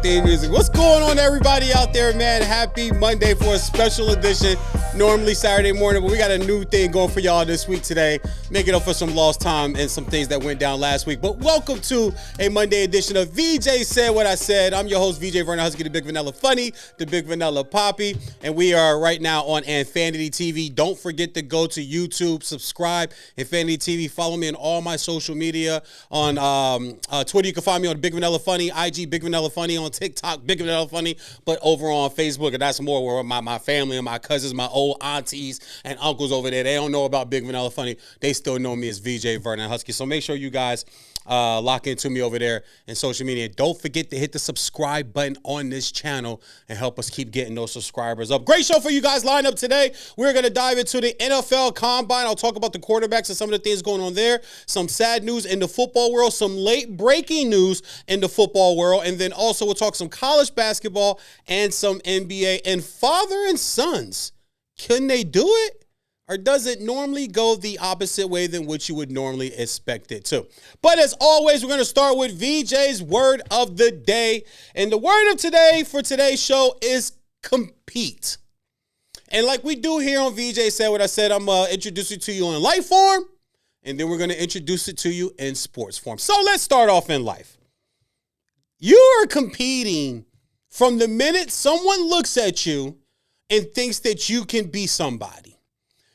theme music. What's going on, everybody out there, man? Happy Monday for a special edition. Normally Saturday morning, but we got a new thing going for y'all this week today. Making up for some lost time and some things that went down last week. But welcome to a Monday edition of VJ Said What I Said. I'm your host, VJ Vernon Husky, the Big Vanilla Funny, the Big Vanilla Poppy. And we are right now on Infanity TV. Don't forget to go to YouTube, subscribe, Infanity TV. Follow me on all my social media. On Twitter, you can find me on Big Vanilla Funny, IG Big Vanilla Funny, on TikTok, Big Vanilla Funny. But over on Facebook, and that's more where my family and my cousins, my old aunties and uncles over there, they don't know about Big Vanilla Funny. They still know me as VJ Vernon Husky. So make sure you guys lock into me over there in social media. Don't forget to hit the subscribe button on this channel and help us keep getting those subscribers up. Great show for you guys lined up today. We're going to dive into the NFL Combine. I'll talk about the quarterbacks and some of the things going on there. Some sad news in the football world, some late breaking news in the football world, and then also we'll talk some college basketball and some NBA. And father and sons, can they do it? Or does it normally go the opposite way than what you would normally expect it to? But as always, we're going to start with VJ's word of the day. And the word of today for today's show is compete. And like we do here on VJ Said What I Said, I'm going to introduce it to you in life form, and then we're going to introduce it to you in sports form. So let's start off in life. You are competing from the minute someone looks at you and thinks that you can be somebody.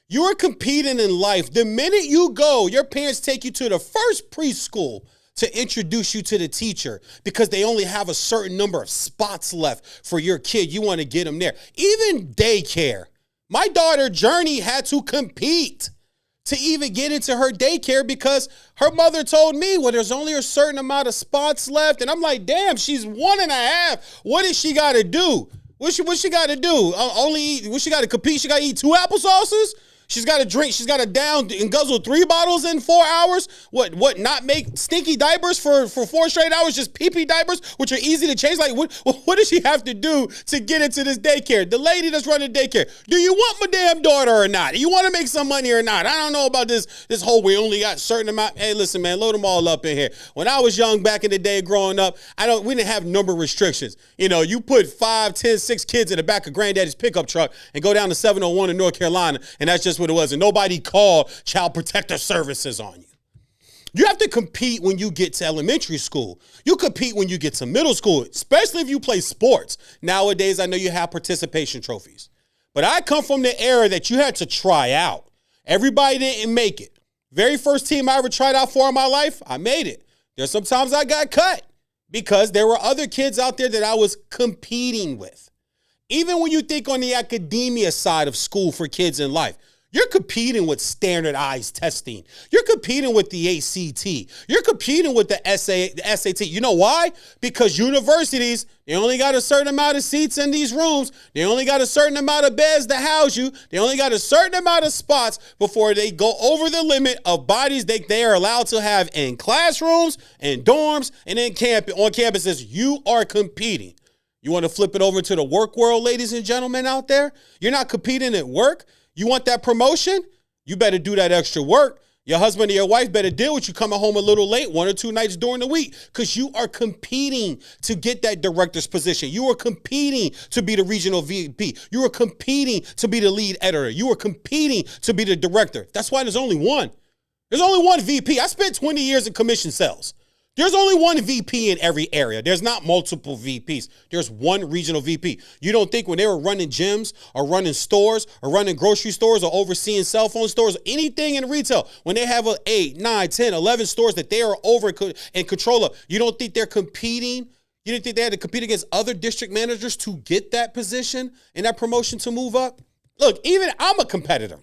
You are competing in life. The minute you go, your parents take you to the first preschool to introduce you to the teacher because they only have a certain number of spots left for your kid. You want to get them there. Even daycare. My daughter, Journey, had to compete to even get into her daycare because her mother told me, well, there's only a certain amount of spots left. And I'm like, damn, she's 1.5. What does she got to do? What she got to do? What she got to compete? She got to eat 2 applesauces? She's got to drink. She's got to down and guzzle 3 bottles in 4 hours. What? Not make stinky diapers for 4 straight hours? Just pee-pee diapers, which are easy to change. Like, what does she have to do to get into this daycare? The lady that's running daycare. Do you want my damn daughter or not? Do you want to make some money or not? I don't know about this whole we only got a certain amount. Hey, listen, man, load them all up in here. When I was young back in the day growing up, we didn't have number restrictions. You know, you put 5, 10, 6 kids in the back of granddaddy's pickup truck and go down to 701 in North Carolina, and that's just what it was. And nobody called Child Protective Services on you. You have to compete when you get to elementary school. You compete when you get to middle school, especially if you play sports. Nowadays, I know you have participation trophies. But I come from the era that you had to try out. Everybody didn't make it. Very first team I ever tried out for in my life, I made it. There's sometimes I got cut because there were other kids out there that I was competing with. Even when you think on the academia side of school for kids in life, you're competing with standardized testing. You're competing with the ACT. You're competing with the SAT. You know why? Because universities, they only got a certain amount of seats in these rooms. They only got a certain amount of beds to house you. They only got a certain amount of spots before they go over the limit of bodies they are allowed to have in classrooms, in dorms, and on campuses. You are competing. You want to flip it over to the work world, ladies and gentlemen out there? You're not competing at work. You want that promotion? You better do that extra work. Your husband or your wife better deal with you coming home a little late 1 or 2 nights during the week because you are competing to get that director's position. You are competing to be the regional VP. You are competing to be the lead editor. You are competing to be the director. That's why there's only one. There's only one VP. I spent 20 years in commission sales. There's only one VP in every area. There's not multiple VPs. There's one regional VP. You don't think when they were running gyms or running stores or running grocery stores or overseeing cell phone stores, anything in retail, when they have 8, 9, 10, 11 stores that they are over and control of, you don't think they're competing? You didn't think they had to compete against other district managers to get that position and that promotion to move up? Look, even I'm a competitor,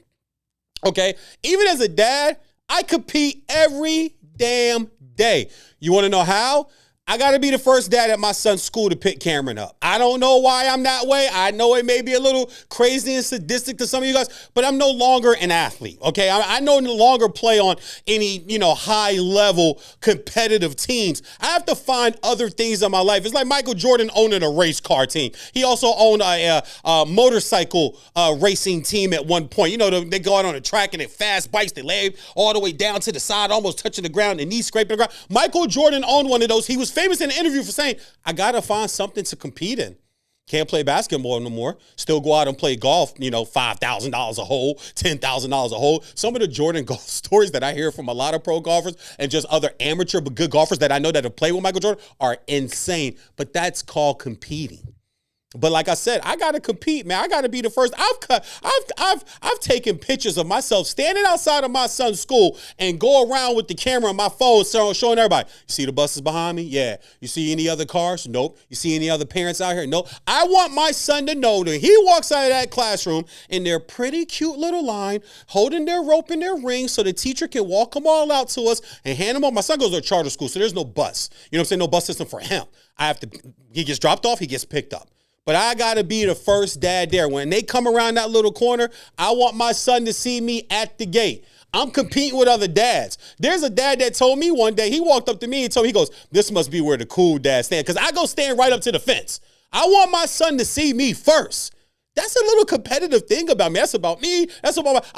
okay? Even as a dad, I compete every damn day. You want to know how? I got to be the first dad at my son's school to pick Cameron up. I don't know why I'm that way. I know it may be a little crazy and sadistic to some of you guys, but I'm no longer an athlete, okay? I no longer play on any, high-level competitive teams. I have to find other things in my life. It's like Michael Jordan owning a race car team. He also owned a motorcycle racing team at one point. They go out on a track and they fast bikes. They lay all the way down to the side, almost touching the ground, and knees scraping the ground. Michael Jordan owned one of those. He was famous in an interview for saying, I got to find something to compete in. Can't play basketball no more. Still go out and play golf, $5,000 a hole, $10,000 a hole. Some of the Jordan golf stories that I hear from a lot of pro golfers and just other amateur but good golfers that I know that have played with Michael Jordan are insane. But that's called competing. But like I said, I gotta compete, man. I gotta be the first. I've taken pictures of myself standing outside of my son's school and go around with the camera on my phone, showing everybody. You see the buses behind me? Yeah. You see any other cars? Nope. You see any other parents out here? Nope. I want my son to know that he walks out of that classroom in their pretty cute little line, holding their rope and their ring, so the teacher can walk them all out to us and hand them on. My son goes to a charter school, so there's no bus. You know what I'm saying? No bus system for him. He gets dropped off, he gets picked up. But I got to be the first dad there. When they come around that little corner, I want my son to see me at the gate. I'm competing with other dads. There's a dad that told me one day, he walked up to me and he goes, this must be where the cool dads stand. Because I go stand right up to the fence. I want my son to see me first. That's a little competitive thing about me. That's about me. I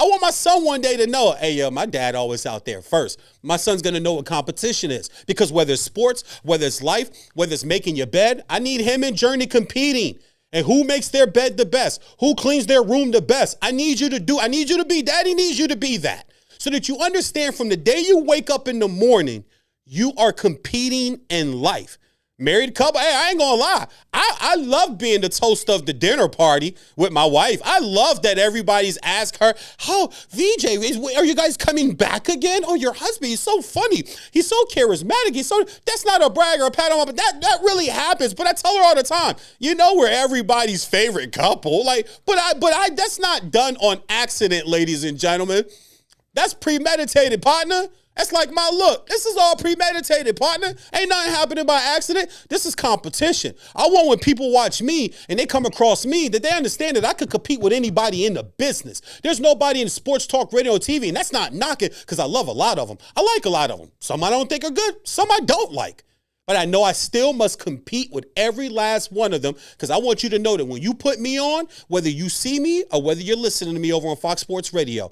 want my son one day to know, hey, my dad always out there first. My son's going to know what competition is. Because whether it's sports, whether it's life, whether it's making your bed, I need him and Journey competing. And who makes their bed the best? Who cleans their room the best? I need you to be, Daddy needs you to be that. So that you understand from the day you wake up in the morning, you are competing in life. Married couple, hey, I ain't gonna lie. I love being the toast of the dinner party with my wife. I love that everybody's asked her, oh, VJ, are you guys coming back again? Oh, your husband, he's so funny. He's so charismatic. That's not a brag or a pat on my back, but that really happens. But I tell her all the time, we're everybody's favorite couple. But that's not done on accident, ladies and gentlemen. That's premeditated, partner. That's like my look. This is all premeditated, partner. Ain't nothing happening by accident. This is competition. I want when people watch me and they come across me that they understand that I could compete with anybody in the business. There's nobody in sports talk, radio, TV, and that's not knocking because I love a lot of them. I like a lot of them. Some I don't think are good. Some I don't like. But I know I still must compete with every last one of them because I want you to know that when you put me on, whether you see me or whether you're listening to me over on Fox Sports Radio,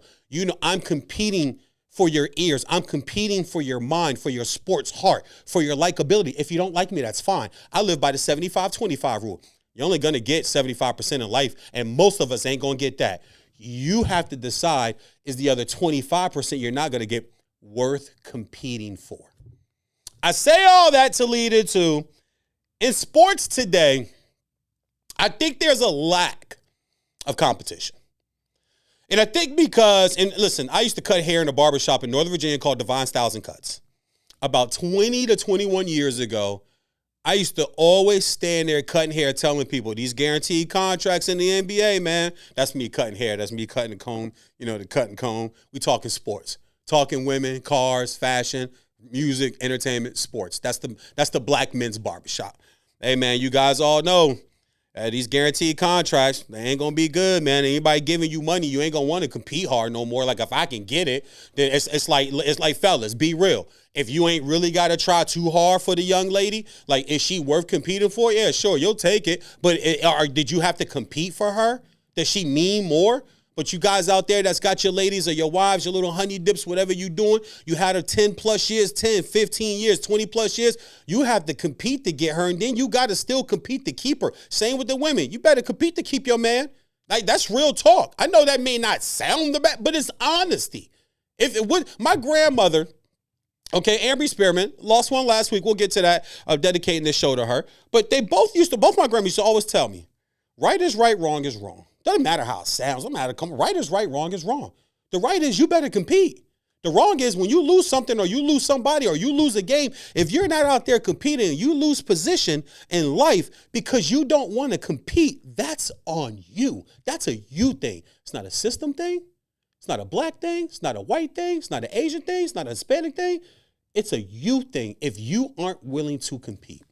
I'm competing for your ears. I'm competing for your mind, for your sports heart, for your likability. If you don't like me, that's fine. I live by the 75-25 rule. You're only going to get 75% in life, and most of us ain't going to get that. You have to decide, is the other 25% you're not going to get worth competing for? I say all that to lead into, in sports today, I think there's a lack of competition. And I think listen, I used to cut hair in a barbershop in Northern Virginia called Divine Styles and Cuts. About 20 to 21 years ago, I used to always stand there cutting hair, telling people these guaranteed contracts in the NBA, man, that's me cutting hair. That's me cutting the comb, the cut and comb. We talking sports, talking women, cars, fashion, music, entertainment, sports. That's the black men's barbershop. Hey, man, you guys all know these guaranteed contracts, they ain't going to be good, man. Anybody giving you money, you ain't going to want to compete hard no more. Like, if I can get it, then it's like, fellas, be real. If you ain't really got to try too hard for the young lady, like, is she worth competing for? Yeah, sure, you'll take it. But did you have to compete for her? Does she mean more? But you guys out there that's got your ladies or your wives, your little honey dips, whatever you doing, you had her 10 plus years, 10, 15 years, 20 plus years. You have to compete to get her, and then you got to still compete to keep her. Same with the women. You better compete to keep your man. Like, that's real talk. I know that may not sound the best, but it's honesty. If it would, my grandmother, Amber Spearman, lost one last week. We'll get to that. I'm dedicating this show to her. But both my grandma used to always tell me, right is right, wrong is wrong. Doesn't matter how it sounds. Doesn't matter. Right is right, wrong is wrong. The right is you better compete. The wrong is when you lose something or you lose somebody or you lose a game, if you're not out there competing, you lose position in life because you don't want to compete, that's on you. That's a you thing. It's not a system thing. It's not a black thing. It's not a white thing. It's not an Asian thing. It's not a Hispanic thing. It's a you thing if you aren't willing to compete.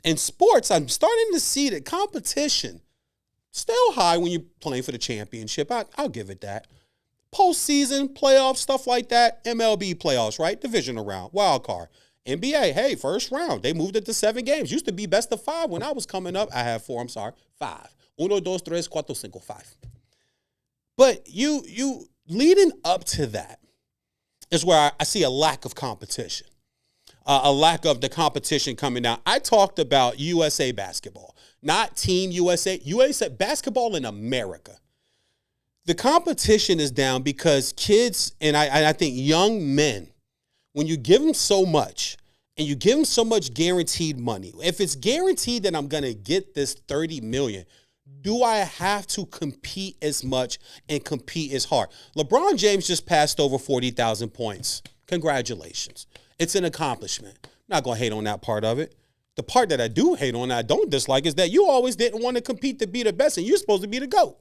In sports, I'm starting to see that competition still high when you're playing for the championship. I'll give it that. Postseason, playoffs, stuff like that. MLB playoffs, right? Divisional round, wild card. NBA, hey, first round. They moved it to 7 games. Used to be best of 5 when I was coming up. I had 4, 5. 1, 2, 3, 4, 5. But you leading up to that is where I see a lack of competition. a lack of the competition coming down. I talked about USA basketball, not Team USA, USA basketball in America. The competition is down because kids, and I think young men, when you give them so much, and you give them so much guaranteed money, if it's guaranteed that I'm going to get this $30 million, do I have to compete as much and compete as hard? LeBron James just passed over 40,000 points. Congratulations. It's an accomplishment. I'm not going to hate on that part of it. The part that I do hate on, that I don't dislike, is that you always didn't want to compete to be the best, and you're supposed to be the GOAT.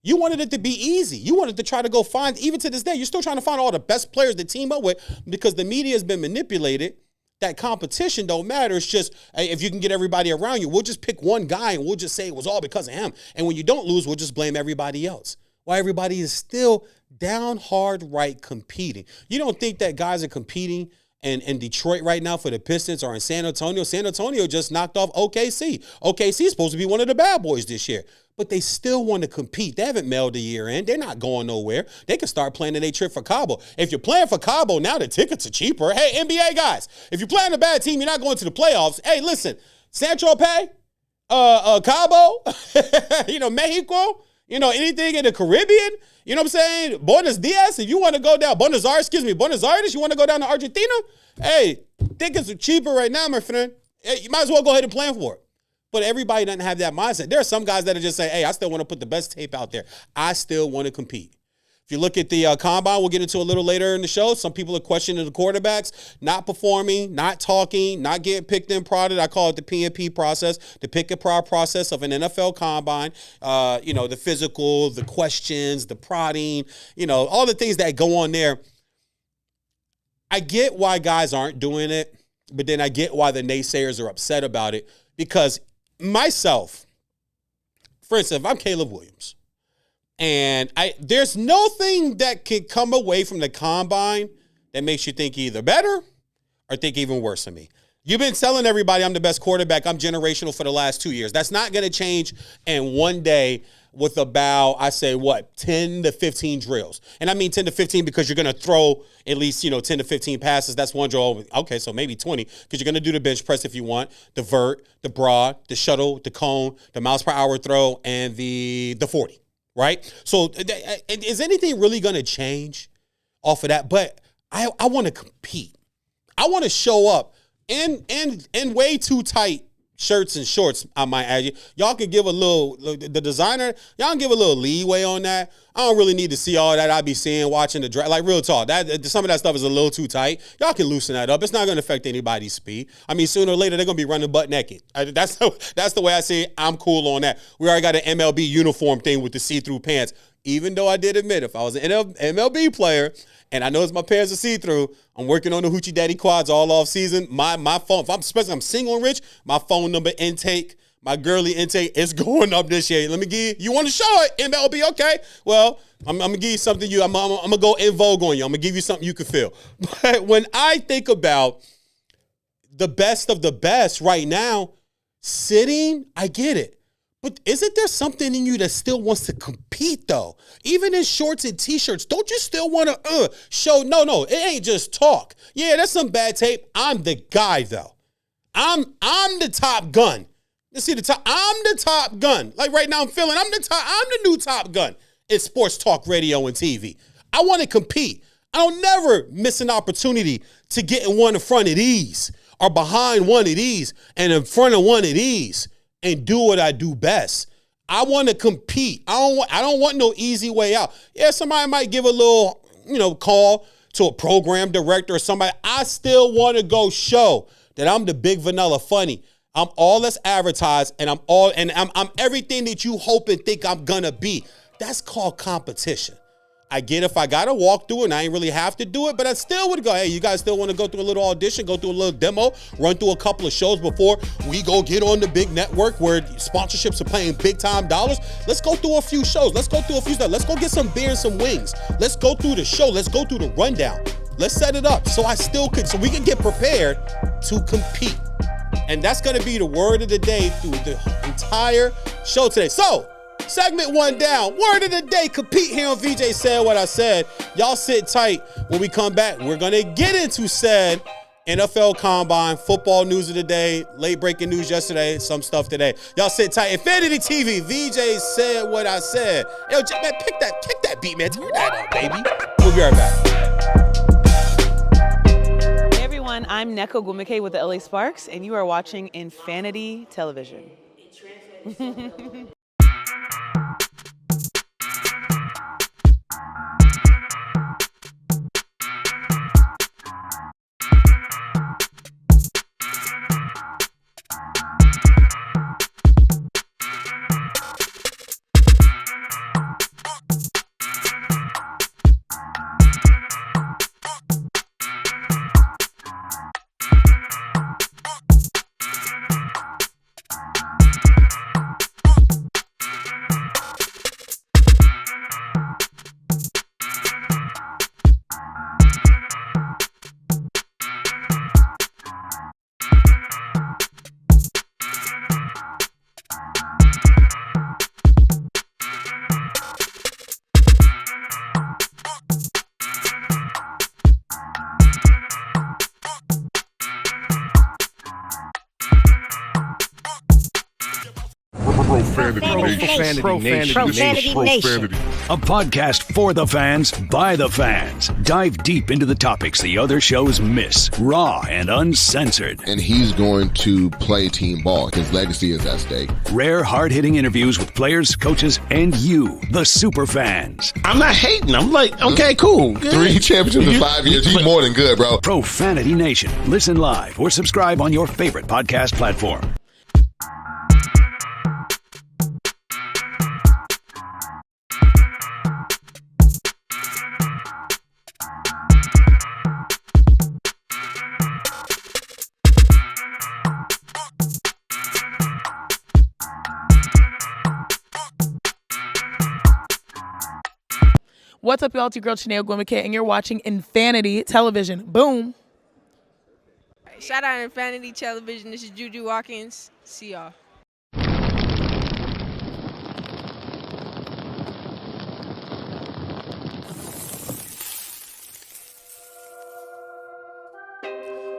You wanted it to be easy. You wanted to try to go find, even to this day, you're still trying to find all the best players to team up with because the media has been manipulated. That competition don't matter. It's just, hey, if you can get everybody around you, we'll just pick one guy and we'll just say it was all because of him. And when you don't lose, we'll just blame everybody else. While everybody is still down hard right competing. You don't think that guys are competing in Detroit right now for the Pistons or in San Antonio? San Antonio just knocked off OKC. OKC is supposed to be one of the bad boys this year. But they still want to compete. They haven't mailed the year in. They're not going nowhere. They can start planning their trip for Cabo. If you're playing for Cabo, now the tickets are cheaper. Hey, NBA guys, if you're playing a bad team, you're not going to the playoffs. Hey, listen, San Tropez, Cabo, Mexico, anything in the Caribbean, you know what I'm saying? Buenos Dias, if you want to go down, Buenos Aires, you want to go down to Argentina? Hey, tickets are cheaper right now, my friend. Hey, you might as well go ahead and plan for it. But everybody doesn't have that mindset. There are some guys that are just saying, hey, I still want to put the best tape out there. I still want to compete. If you look at the combine, we'll get into a little later in the show. Some people are questioning the quarterbacks, not performing, not talking, not getting picked and prodded. I call it the P&P process, the pick and prod process of an NFL combine. The physical, the questions, the prodding, all the things that go on there. I get why guys aren't doing it, but then I get why the naysayers are upset about it because myself, for instance, if I'm Caleb Williams, and there's nothing that can come away from the combine that makes you think either better or think even worse of me. You've been telling everybody I'm the best quarterback, I'm generational for the last 2 years. That's not going to change in one day with about, 10 to 15 drills. And I mean 10 to 15 because you're going to throw at least, 10 to 15 passes. That's one drill. Okay, so maybe 20 because you're going to do the bench press if you want, the vert, the broad, the shuttle, the cone, the miles per hour throw, and the 40, right? So is anything really going to change off of that? But I want to compete. I want to show up in way too tight shirts and shorts, I might add you. Y'all can give a little, the designer, y'all can give a little leeway on that. I don't really need to see all that I be seeing watching the draft. Like, real talk, some of that stuff is a little too tight. Y'all can loosen that up. It's not going to affect anybody's speed. I mean, sooner or later, they're going to be running butt naked. That's the way I see it. I'm cool on that. We already got an MLB uniform thing with the see-through pants. Even though I did admit, if I was an MLB player, and I noticed my pants are see-through, I'm working on the Hoochie Daddy quads all off season. My phone, especially I'm single and rich, my phone number intake, my girly intake is going up this year. Let me give you want to show it, MLB, okay? Well, I'm going to give you something I'm going to go in vogue on you. I'm going to give you something you can feel. But when I think about the best of the best right now, sitting, I get it. But isn't there something in you that still wants to compete, though? Even in shorts and T-shirts, don't you still want to show? No, it ain't just talk. Yeah, that's some bad tape. I'm the guy, though. I'm the top gun. You see I'm the top gun. Like right now, I'm the new top gun in sports talk, radio, and TV. I want to compete. I don't never miss an opportunity to get in one in front of these or behind one of these and in front of one of these and do what I do best. I want to compete. I don't want no easy way out. Yeah, somebody might give a little, call to a program director or somebody. I still want to go show that I'm the big vanilla funny. I'm all that's advertised, and I'm everything that you hope and think I'm gonna be. That's called competition. I get if I gotta walk through it and I ain't really have to do it, but I still would go, hey, you guys still want to go through a little audition, go through a little demo, run through a couple of shows before we go get on the big network where sponsorships are paying big time dollars. Let's go through a few shows. Let's go through a few stuff. Let's go get some beer and some wings. Let's go through the show. Let's go through the rundown. Let's set it up so we can get prepared to compete. And that's going to be the word of the day through the entire show today. So, segment one down. Word of the day, compete here on VJ Said What I Said. Y'all sit tight. When we come back, we're going to get into said NFL Combine, football news of the day, late breaking news yesterday, some stuff today. Y'all sit tight. Infinity TV, VJ said what I said. Yo, man, pick that beat, man. Turn that up, baby. We'll be right back. Hey everyone, I'm Neko Gumike with the LA Sparks, and you are watching Infanity Television. Profanity Nation. A podcast for the fans, by the fans. Dive deep into the topics the other shows miss. Raw and uncensored. And he's going to play team ball. His legacy is at stake. Rare, hard-hitting interviews with players, coaches, and you, the super fans. I'm not hating. I'm like, okay, cool. Good. 3 championships in 5 years. He's more than good, bro. Profanity Nation. Listen live or subscribe on your favorite podcast platform. What's up, y'all? It's your girl, Chanel Gwimike, and you're watching Infanity Television. Boom. Shout out Infanity Television. This is Juju Watkins. See y'all.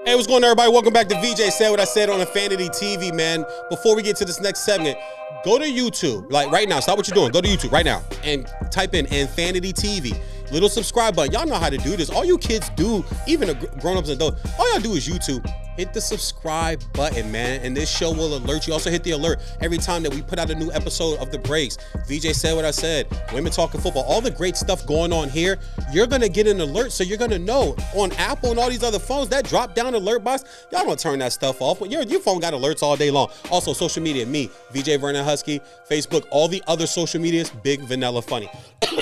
Hey, what's going on, everybody? Welcome back to VJ Said What I Said on Infanity TV, man. Before we get to this next segment, go to YouTube. Like right now, stop what you're doing. Go to YouTube right now and type in Infanity TV. Little subscribe button. Y'all know how to do this. All you kids do, even the grown-ups and adults, all y'all do is YouTube. Hit the subscribe button, man, and this show will alert you. Also hit the alert every time that we put out a new episode of The Breaks. VJ Said What I Said, Women Talking Football, all the great stuff going on here. You're going to get an alert, so you're going to know. On Apple and all these other phones, that drop-down alert box, y'all don't turn that stuff off. Your phone got alerts all day long. Also, social media, me, VJ Vernon Husky, Facebook, all the other social medias, Big Vanilla Funny.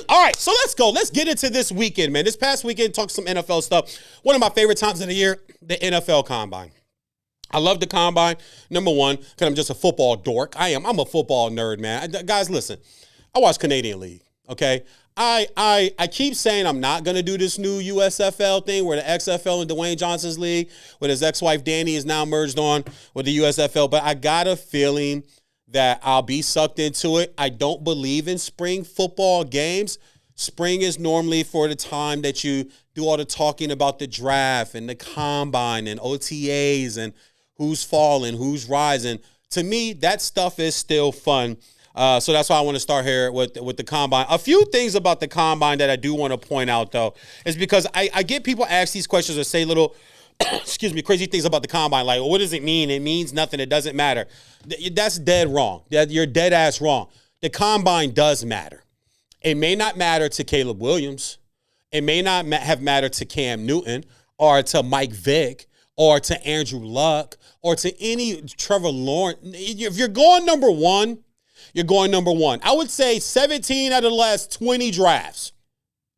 All right, so let's go. Let's get into this weekend, man. This past weekend, talk some NFL stuff. One of my favorite times of the year, the NFL Combine. I love the Combine, number one, because I'm just a football dork. I'm a football nerd, man. Guys, listen, I watch Canadian League, okay? I keep saying I'm not going to do this new USFL thing where the XFL and Dwayne Johnson's league, where his ex-wife Danny is now merged on with the USFL, but I got a feeling that I'll be sucked into it. I don't believe in spring football games. Spring is normally for the time that you do all the talking about the draft and the Combine and OTAs and who's falling, who's rising. To me, that stuff is still fun. So that's why I want to start here with the Combine. A few things about the Combine that I do want to point out, though, is because I get people ask these questions or say little, crazy things about the Combine. Like, what does it mean? It means nothing. It doesn't matter. That's dead wrong. You're dead ass wrong. The Combine does matter. It may not matter to Caleb Williams. It may not have mattered to Cam Newton or to Mike Vick or to Andrew Luck or to any Trevor Lawrence. If you're going number one, you're going number one. I would say 17 out of the last 20 drafts.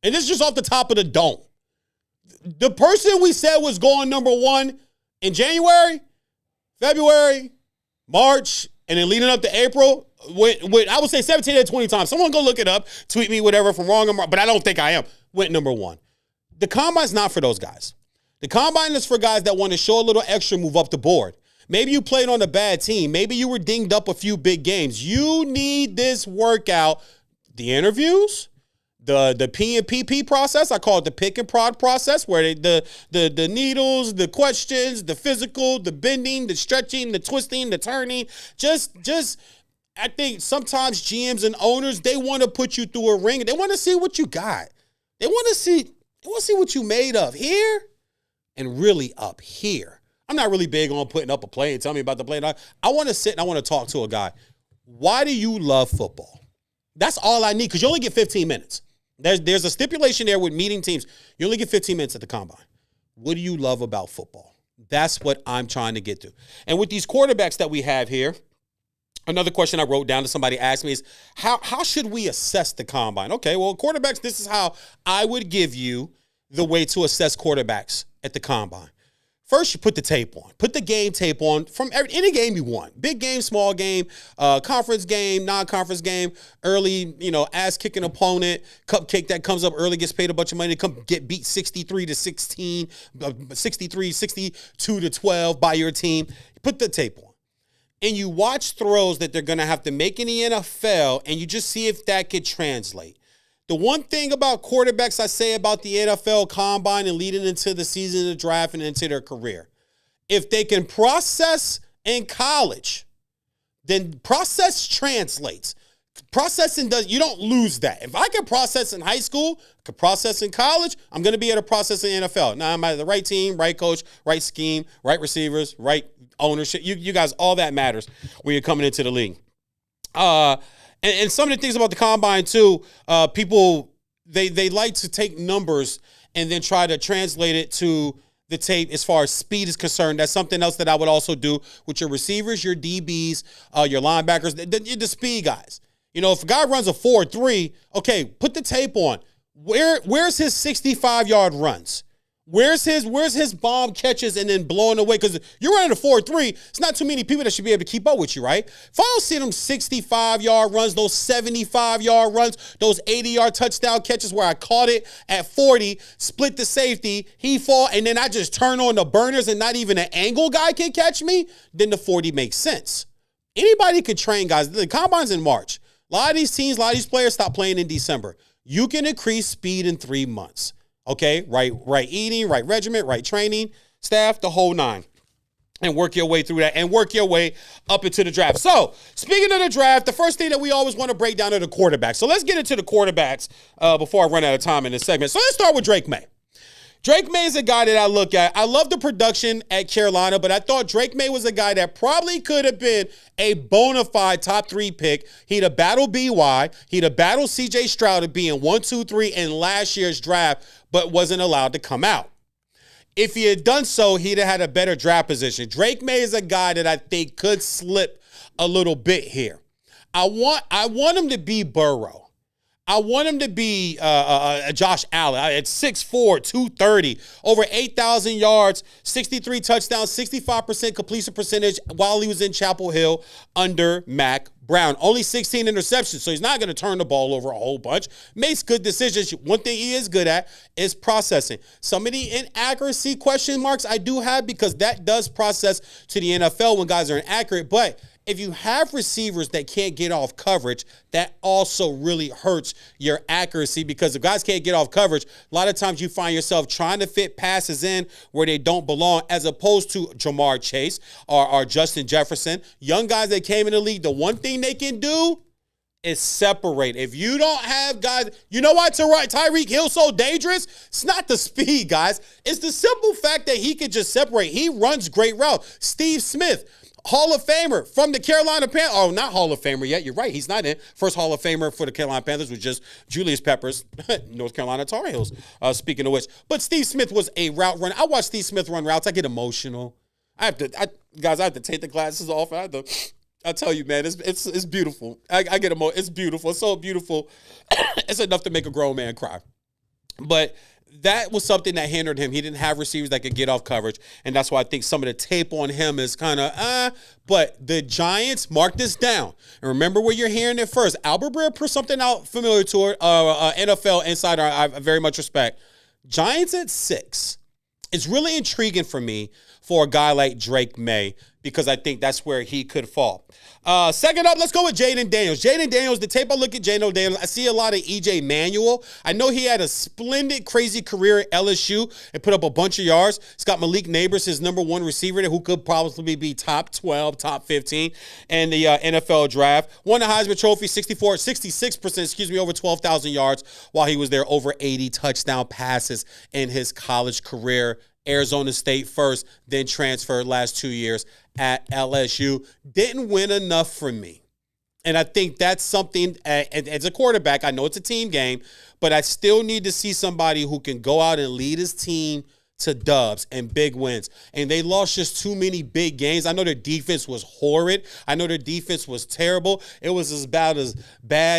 And this is just off the top of the dome. The person we said was going number one in January, February, March, and then leading up to April, I would say 17 out of 20 times. Someone go look it up, tweet me, whatever, if I'm wrong, but I don't think I am. Went number one. The Combine's not for those guys. The Combine is for guys that want to show a little extra, move up the board. Maybe you played on a bad team. Maybe you were dinged up a few big games. You need this workout, the interviews, The P and PP process, I call it the pick and prod process, where the needles, the questions, the physical, the bending, the stretching, the twisting, the turning, just I think sometimes GMs and owners, they want to put you through a ring. They want to see what you got. They want to see what you made of here and really up here. I'm not really big on putting up a play and tell me about the play. I want to sit and I want to talk to a guy. Why do you love football? That's all I need, because you only get 15 minutes. There's a stipulation there with meeting teams. You only get 15 minutes at the combine. What do you love about football? That's what I'm trying to get to. And with these quarterbacks that we have here, another question I wrote down that somebody asked me is, how should we assess the combine? Okay, well, quarterbacks, this is how I would give you the way to assess quarterbacks at the combine. First, you put the tape on. Put the game tape on from any game you want. Big game, small game, conference game, non-conference game, early, ass-kicking opponent, cupcake that comes up early, gets paid a bunch of money to come get beat 63-16, 62-12 by your team. Put the tape on. And you watch throws that they're going to have to make in the NFL, and you just see if that could translate. The one thing about quarterbacks I say about the NFL combine and leading into the season of the draft and into their career, if they can process in college, then process translates. Processing you don't lose that. If I can process in high school, I can process in college, I'm going to be able to process in the NFL. Now, I'm at the right team, right coach, right scheme, right receivers, right ownership. You guys, all that matters when you're coming into the league. And some of the things about the combine, too, people, they like to take numbers and then try to translate it to the tape as far as speed is concerned. That's something else that I would also do with your receivers, your DBs, your linebackers, the speed guys. If a guy runs a 4.3, okay, put the tape on. Where's his 65-yard runs? Where's his bomb catches and then blowing away? Because you're running a 4.3, it's not too many people that should be able to keep up with you, right? If I don't see them 65-yard runs, those 75-yard runs, those 80-yard touchdown catches where I caught it at 40, split the safety, he fall, and then I just turn on the burners and not even an angle guy can catch me, then the 40 makes sense. Anybody could train guys. The combine's in March. A lot of these teams, a lot of these players stop playing in December. You can increase speed in 3 months. Okay, right eating, right regimen, right training, staff, the whole nine. And work your way through that and work your way up into the draft. So, speaking of the draft, the first thing that we always want to break down are the quarterbacks. So, let's get into the quarterbacks before I run out of time in this segment. So, let's start with Drake May. Drake May is a guy that I look at. I love the production at Carolina, but I thought Drake May was a guy that probably could have been a bona fide top 3 pick. He'd have battled BY. He'd have battled CJ Stroud of being 1, 2, 3 in last year's draft, but wasn't allowed to come out. If he had done so, he'd have had a better draft position. Drake May is a guy that I think could slip a little bit here. I want him to be Burrow. I want him to be Josh Allen at 6'4", 230, over 8,000 yards, 63 touchdowns, 65% completion percentage while he was in Chapel Hill under Mac Brown. Only 16 interceptions, so he's not going to turn the ball over a whole bunch. Makes good decisions. One thing he is good at is processing. Some of the inaccuracy question marks I do have, because that does process to the NFL when guys are inaccurate, but if you have receivers that can't get off coverage, that also really hurts your accuracy, because if guys can't get off coverage, a lot of times you find yourself trying to fit passes in where they don't belong, as opposed to Jamar Chase or Justin Jefferson. Young guys that came in the league, the one thing they can do is separate. If you don't have guys, you know why Tyreek Hill's so dangerous? It's not the speed, guys. It's the simple fact that he can just separate. He runs great routes. Steve Smith, Hall of Famer from the Carolina Panthers. Oh, not Hall of Famer yet. You're right. He's not in. First Hall of Famer for the Carolina Panthers was just Julius Peppers, North Carolina Tar Heels, speaking of which. But Steve Smith was a route runner. I watch Steve Smith run routes. I get emotional. I have to take the glasses off. I tell you, man, it's beautiful. I get emotional. It's beautiful. It's so beautiful. It's enough to make a grown man cry. But that was something that hindered him. He didn't have receivers that could get off coverage, and that's why I think some of the tape on him is kind of But the Giants, mark this down, and remember where you're hearing it first. Albert Breer put something out familiar to it. NFL insider I very much respect. Giants at 6. It's really intriguing for me for a guy like Drake May, because I think that's where he could fall. Second up, let's go with Jaden Daniels. Jaden Daniels, the tape I look at Jaden Daniels, I see a lot of EJ Manuel. I know he had a splendid, crazy career at LSU and put up a bunch of yards. He's got Malik Neighbors, his number one receiver there, who could probably be top 12, top 15 in the NFL draft. Won the Heisman Trophy, 66%, over 12,000 yards while he was there, over 80 touchdown passes in his college career. Arizona State first, then transferred last 2 years at LSU. Didn't win enough for me. And I think that's something, as a quarterback, I know it's a team game, but I still need to see somebody who can go out and lead his team to dubs and big wins. And they lost just too many big games. I know their defense was horrid. I know their defense was terrible. It was as bad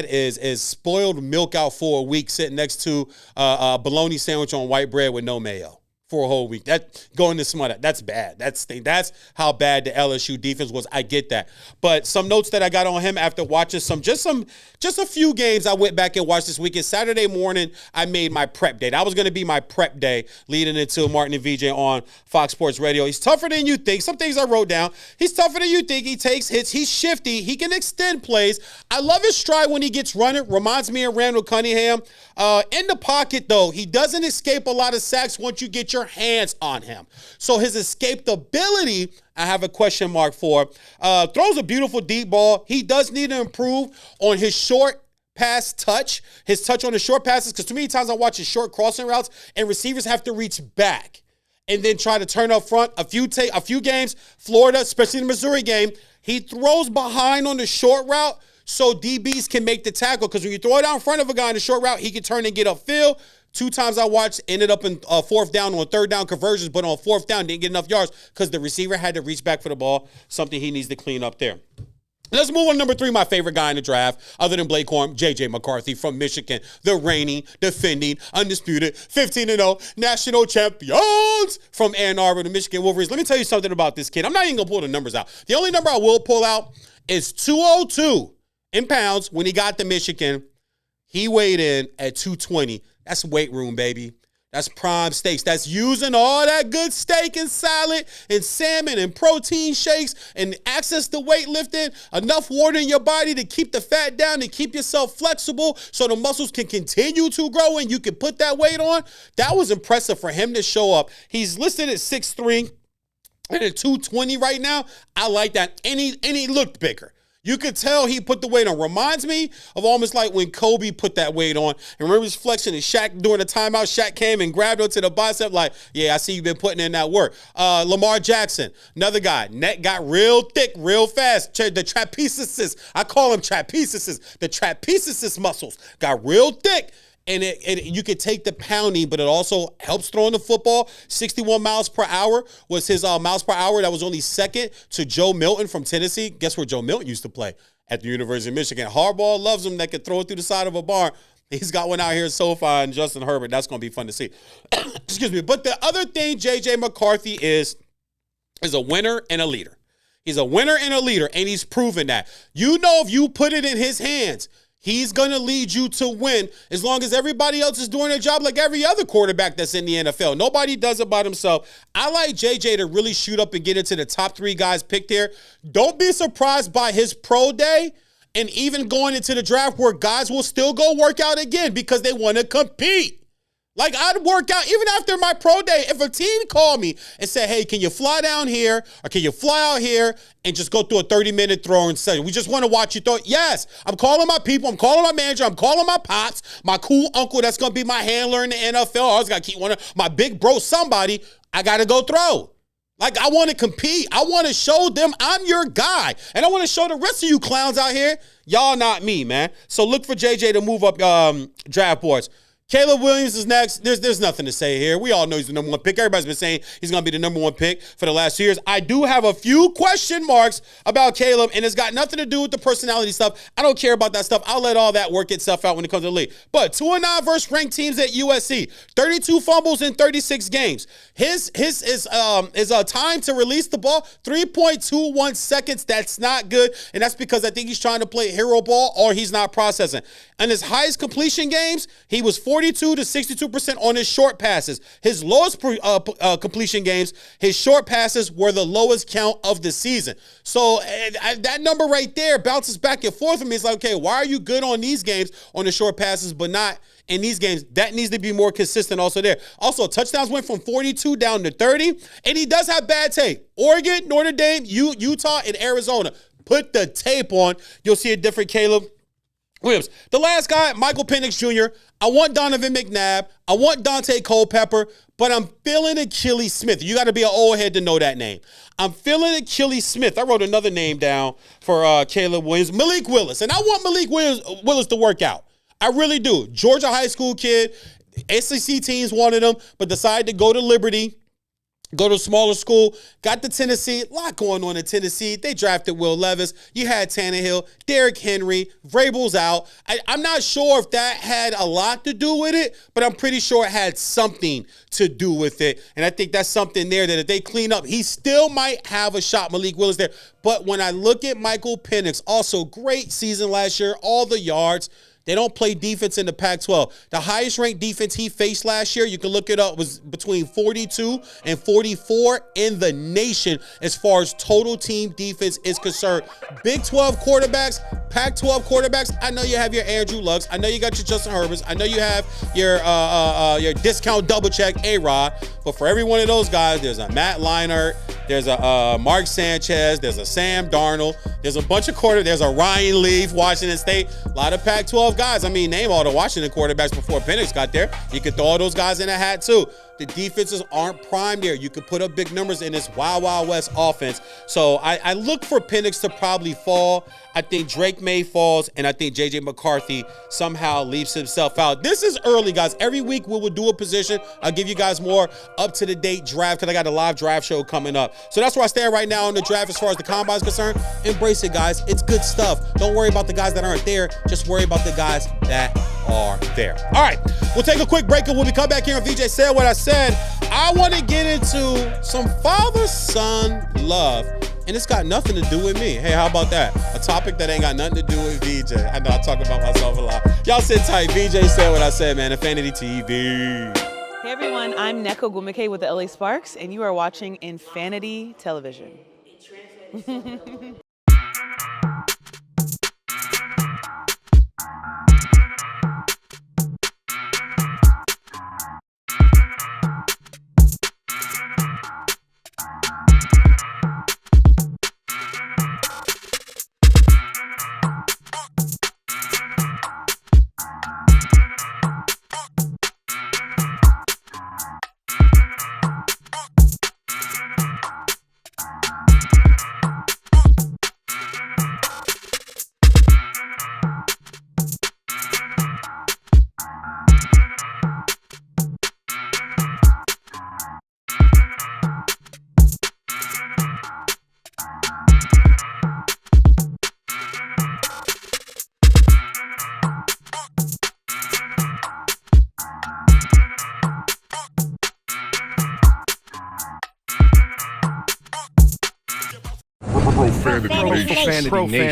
as spoiled milk out for a week sitting next to a bologna sandwich on white bread with no mayo for a whole week. That going to smut, that's bad. That's how bad the LSU defense was. I get that. But some notes that I got on him after watching just a few games I went back and watched this weekend. Saturday morning, I made my prep day. That was going to be my prep day leading into Martin and VJ on Fox Sports Radio. He's tougher than you think. Some things I wrote down. He's tougher than you think. He takes hits. He's shifty. He can extend plays. I love his stride when he gets running. Reminds me of Randall Cunningham. In the pocket, though, he doesn't escape a lot of sacks once you get your hands on him. So his escapability, I have a question mark for. Throws a beautiful deep ball. He does need to improve on his short pass touch, his touch on the short passes, because too many times I watch his short crossing routes and receivers have to reach back and then try to turn up front. A few games, Florida, especially the Missouri game, he throws behind on the short route so DBs can make the tackle, because when you throw it out in front of a guy in the short route, he can turn and get upfield. 2 times I watched, ended up in fourth down on third down conversions, but on fourth down didn't get enough yards because the receiver had to reach back for the ball, something he needs to clean up there. Let's move on to number 3, my favorite guy in the draft, other than Blake Corum, J.J. McCarthy from Michigan, the reigning, defending, undisputed, 15-0 national champions from Ann Arbor, the Michigan Wolverines. Let me tell you something about this kid. I'm not even going to pull the numbers out. The only number I will pull out is 202 in pounds when he got to Michigan. He weighed in at 220. That's weight room, baby. That's prime steaks. That's using all that good steak and salad and salmon and protein shakes and access to weightlifting, enough water in your body to keep the fat down and keep yourself flexible so the muscles can continue to grow and you can put that weight on. That was impressive for him to show up. He's listed at 6'3" and at 220 right now. I like that. And he looked bigger. You could tell he put the weight on. Reminds me of almost like when Kobe put that weight on. And remember his flexion and Shaq during the timeout, Shaq came and grabbed onto the bicep like, yeah, I see you've been putting in that work. Lamar Jackson, another guy. Neck got real thick, real fast. The trapezius, I call them trapezius. The trapezius muscles got real thick. And you could take the pounding, but it also helps throwing the football. 61 miles per hour was his miles per hour. That was only second to Joe Milton from Tennessee. Guess where Joe Milton used to play? At the University of Michigan. Harbaugh loves him that could throw it through the side of a barn. He's got one out here at SoFi and Justin Herbert. That's going to be fun to see. Excuse me. But the other thing J.J. McCarthy is a winner and a leader. He's a winner and a leader, and he's proven that. You know, if you put it in his hands, he's going to lead you to win as long as everybody else is doing their job like every other quarterback that's in the NFL. Nobody does it by themselves. I like JJ to really shoot up and get into the top 3 guys picked here. Don't be surprised by his pro day and even going into the draft where guys will still go work out again because they want to compete. Like, I'd work out even after my pro day. If a team called me and said, hey, can you fly down here or can you fly out here and just go through a 30-minute throwing session? We just want to watch you throw. Yes, I'm calling my people. I'm calling my manager. I'm calling my pops, my cool uncle that's going to be my handler in the NFL. I always got to keep one of my big bro, somebody. I got to go throw. Like, I want to compete. I want to show them I'm your guy. And I want to show the rest of you clowns out here, y'all not me, man. So look for JJ to move up draft boards. Caleb Williams is next. There's nothing to say here. We all know he's the number 1 pick. Everybody's been saying he's going to be the number 1 pick for the last 2 years. I do have a few question marks about Caleb, and it's got nothing to do with the personality stuff. I don't care about that stuff. I'll let all that work itself out when it comes to the league. But 2-9 versus ranked teams at USC. 32 fumbles in 36 games. His time to release the ball, 3.21 seconds. That's not good, and that's because I think he's trying to play hero ball or he's not processing. In his highest completion games, he was 4 42 to 62% on his short passes. His lowest completion games, his short passes were the lowest count of the season. So that number right there bounces back and forth for me. It's like, okay, why are you good on these games on the short passes, but not in these games? That needs to be more consistent also there. Also, touchdowns went from 42 down to 30, and he does have bad tape. Oregon, Notre Dame, Utah, and Arizona. Put the tape on. You'll see a different Caleb Williams. The last guy, Michael Penix Jr. I want Donovan McNabb. I want Dante Culpepper, but I'm feeling Achilles Smith. You got to be an old head to know that name. I'm feeling Achilles Smith. I wrote another name down for Caleb Williams. Malik Willis. And I want Malik Willis to work out. I really do. Georgia high school kid. SEC teams wanted him, but decided to go to Liberty. Go to a smaller school, got to Tennessee. A lot going on in Tennessee. They drafted Will Levis. You had Tannehill, Derrick Henry, Vrabel's out. I'm not sure if that had a lot to do with it, but I'm pretty sure it had something to do with it. And I think that's something there that if they clean up, he still might have a shot. Malik Willis there. But when I look at Michael Penix, also great season last year, all the yards. They don't play defense in the Pac-12. The highest ranked defense he faced last year, you can look it up, was between 42 and 44 in the nation as far as total team defense is concerned. Big 12 quarterbacks, Pac-12 quarterbacks, I know you have your Andrew Lucks. I know you got your Justin Herberts. I know you have your discount double check A-Rod. But for every one of those guys, there's a Matt Leinart, there's a Mark Sanchez, there's a Sam Darnold, there's a bunch of quarterbacks, there's a Ryan Leaf, Washington State, a lot of Pac-12 guys. I mean, name all the Washington quarterbacks before Penix got there. You could throw all those guys in a hat too. The defenses aren't primed there. You could put up big numbers in this Wild Wild West offense. So I look for Penix to probably fall. I think Drake May falls, and I think J.J. McCarthy somehow leaves himself out. This is early, guys. Every week we will do a position. I'll give you guys more up-to-the-date draft because I got a live draft show coming up. So that's where I stand right now on the draft as far as the combine is concerned. Embrace it, guys. It's good stuff. Don't worry about the guys that aren't there. Just worry about the guys that are there. All right, we'll take a quick break, and when we come back here on VJ Said What I Said, I want to get into some father-son love. And it's got nothing to do with me. Hey, how about that? A topic that ain't got nothing to do with VJ. I know I talk about myself a lot. Y'all sit tight. VJ Said What I Said, man. Infanity TV. Hey everyone, I'm Neko Gumike with the LA Sparks, and you are watching Infanity Television.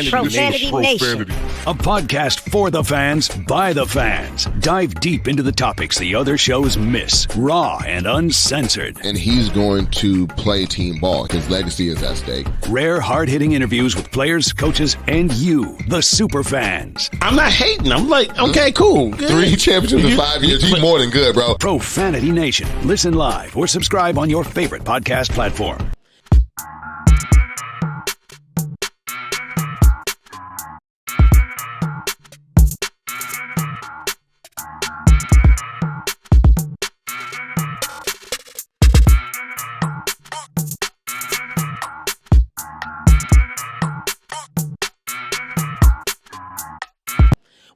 Profanity Nation. A podcast for the fans, by the fans. Dive deep into the topics the other shows miss. Raw and uncensored. And he's going to play team ball. His legacy is at stake. Rare, hard-hitting interviews with players, coaches, and you, the super fans. I'm not hating. I'm like, okay, cool. Good. 3 championships in 5 years. He's more than good, bro. Profanity Nation. Listen live or subscribe on your favorite podcast platform.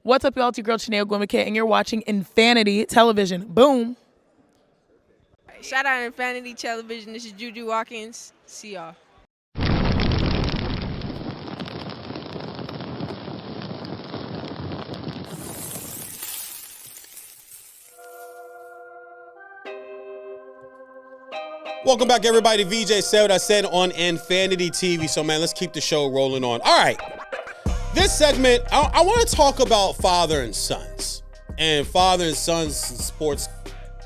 What's up, y'all? It's your girl, Chanel Gwimike, and you're watching Infanity Television. Boom. Shout out Infanity Television. This is Juju Watkins. See y'all. Welcome back, everybody. VJ Said What I Said on Infanity TV. So, man, let's keep the show rolling on. All right. This segment, I want to talk about father and sons. And father and sons sports,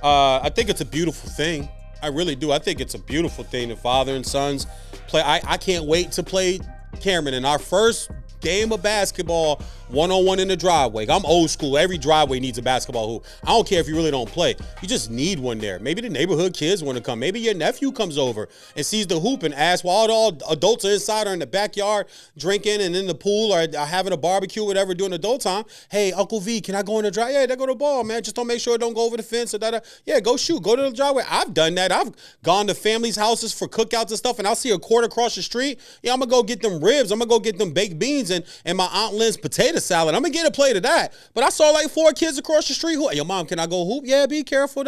I think it's a beautiful thing. I really do. I think it's a beautiful thing that father and sons play. I can't wait to play Cameron in our first game of basketball one-on-one in the driveway. I'm old school. Every driveway needs a basketball hoop. I don't care if you really don't play. You just need one there. Maybe the neighborhood kids want to come. Maybe your nephew comes over and sees the hoop and asks while all the adults are inside or in the backyard drinking and in the pool or having a barbecue, whatever, during adult time. Hey, Uncle V, can I go in the driveway? Yeah, they go to the ball, man. Just don't make sure it don't go over the fence or that. Yeah, go shoot. Go to the driveway. I've done that. I've gone to families' houses for cookouts and stuff, and I'll see a court across the street. Yeah, I'm going to go get them ribs. I'm going to go get them baked beans and my Aunt Lynn's potato salad. I'm going to get a plate of that. But I saw like 4 kids across the street who, yo, mom, can I go hoop? Yeah, be careful.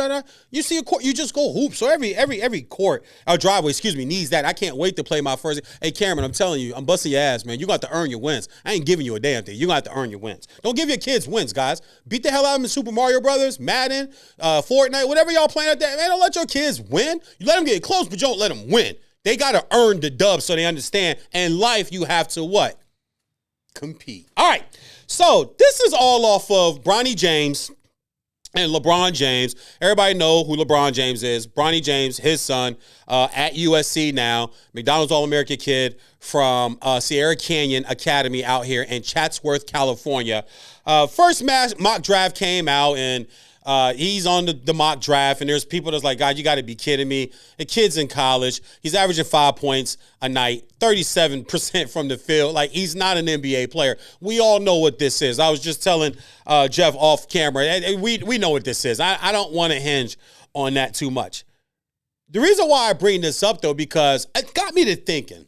You see a court, you just go hoop. So every court, or driveway, needs that. I can't wait to play my first. Hey, Cameron, I'm telling you, I'm busting your ass, man. You got to earn your wins. I ain't giving you a damn thing. You got to earn your wins. Don't give your kids wins, guys. Beat the hell out of them in Super Mario Brothers, Madden, Fortnite, whatever y'all playing at that. Man, don't let your kids win. You let them get close, but you don't let them win. They got to earn the dub so they understand. In life, you have to what? Compete. All right. So this is all off of Bronny James and LeBron James. Everybody know who LeBron James is. Bronny James, his son, at USC now. McDonald's All-American kid from Sierra Canyon Academy out here in Chatsworth, California. First mock draft came out, and he's on the mock draft, and there's people that's like, God, you got to be kidding me. The kid's in college. He's averaging 5 points a night, 37% from the field. Like, he's not an NBA player. We all know what this is. I was just telling Jeff off camera. We know what this is. I don't want to hinge on that too much. The reason why I bring this up, though, because it got me to thinking,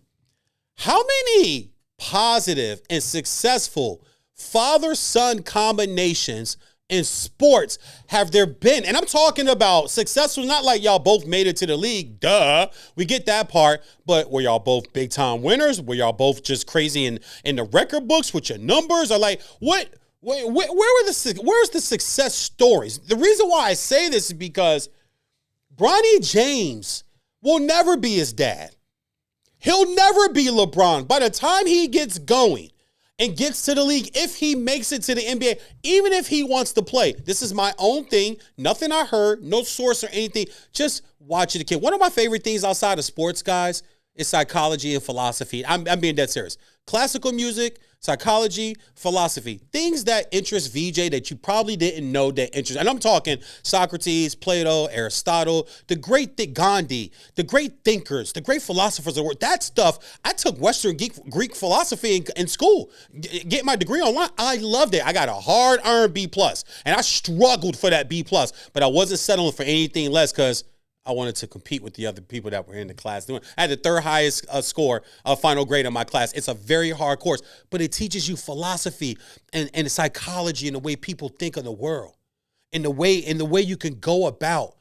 how many positive and successful father-son combinations in sports have there been? And I'm talking about successful, not like y'all both made it to the league. Duh. We get that part. But were y'all both big time winners? Were y'all both just crazy in the record books with your numbers? Or like, where's the success stories? The reason why I say this is because Bronny James will never be his dad. He'll never be LeBron. By the time he gets going and gets to the league, if he makes it to the NBA, even if he wants to play, this is my own thing, nothing I heard, no source or anything, just watching the kid. One of my favorite things outside of sports, guys, is psychology and philosophy. I'm being dead serious. Classical music, psychology, philosophy, things that interest VJ that you probably didn't know that interest. And I'm talking Socrates, Plato, Aristotle, the great Gandhi, the great thinkers, the great philosophers of the world. That stuff, I took Western Greek philosophy in school, get my degree online. I loved it. I got a hard-earned B+, and I struggled for that B+, but I wasn't settling for anything less because I wanted to compete with the other people that were in the class. I had the third highest score, final grade in my class. It's a very hard course, but it teaches you philosophy and psychology and the way people think of the world, and the way you can go about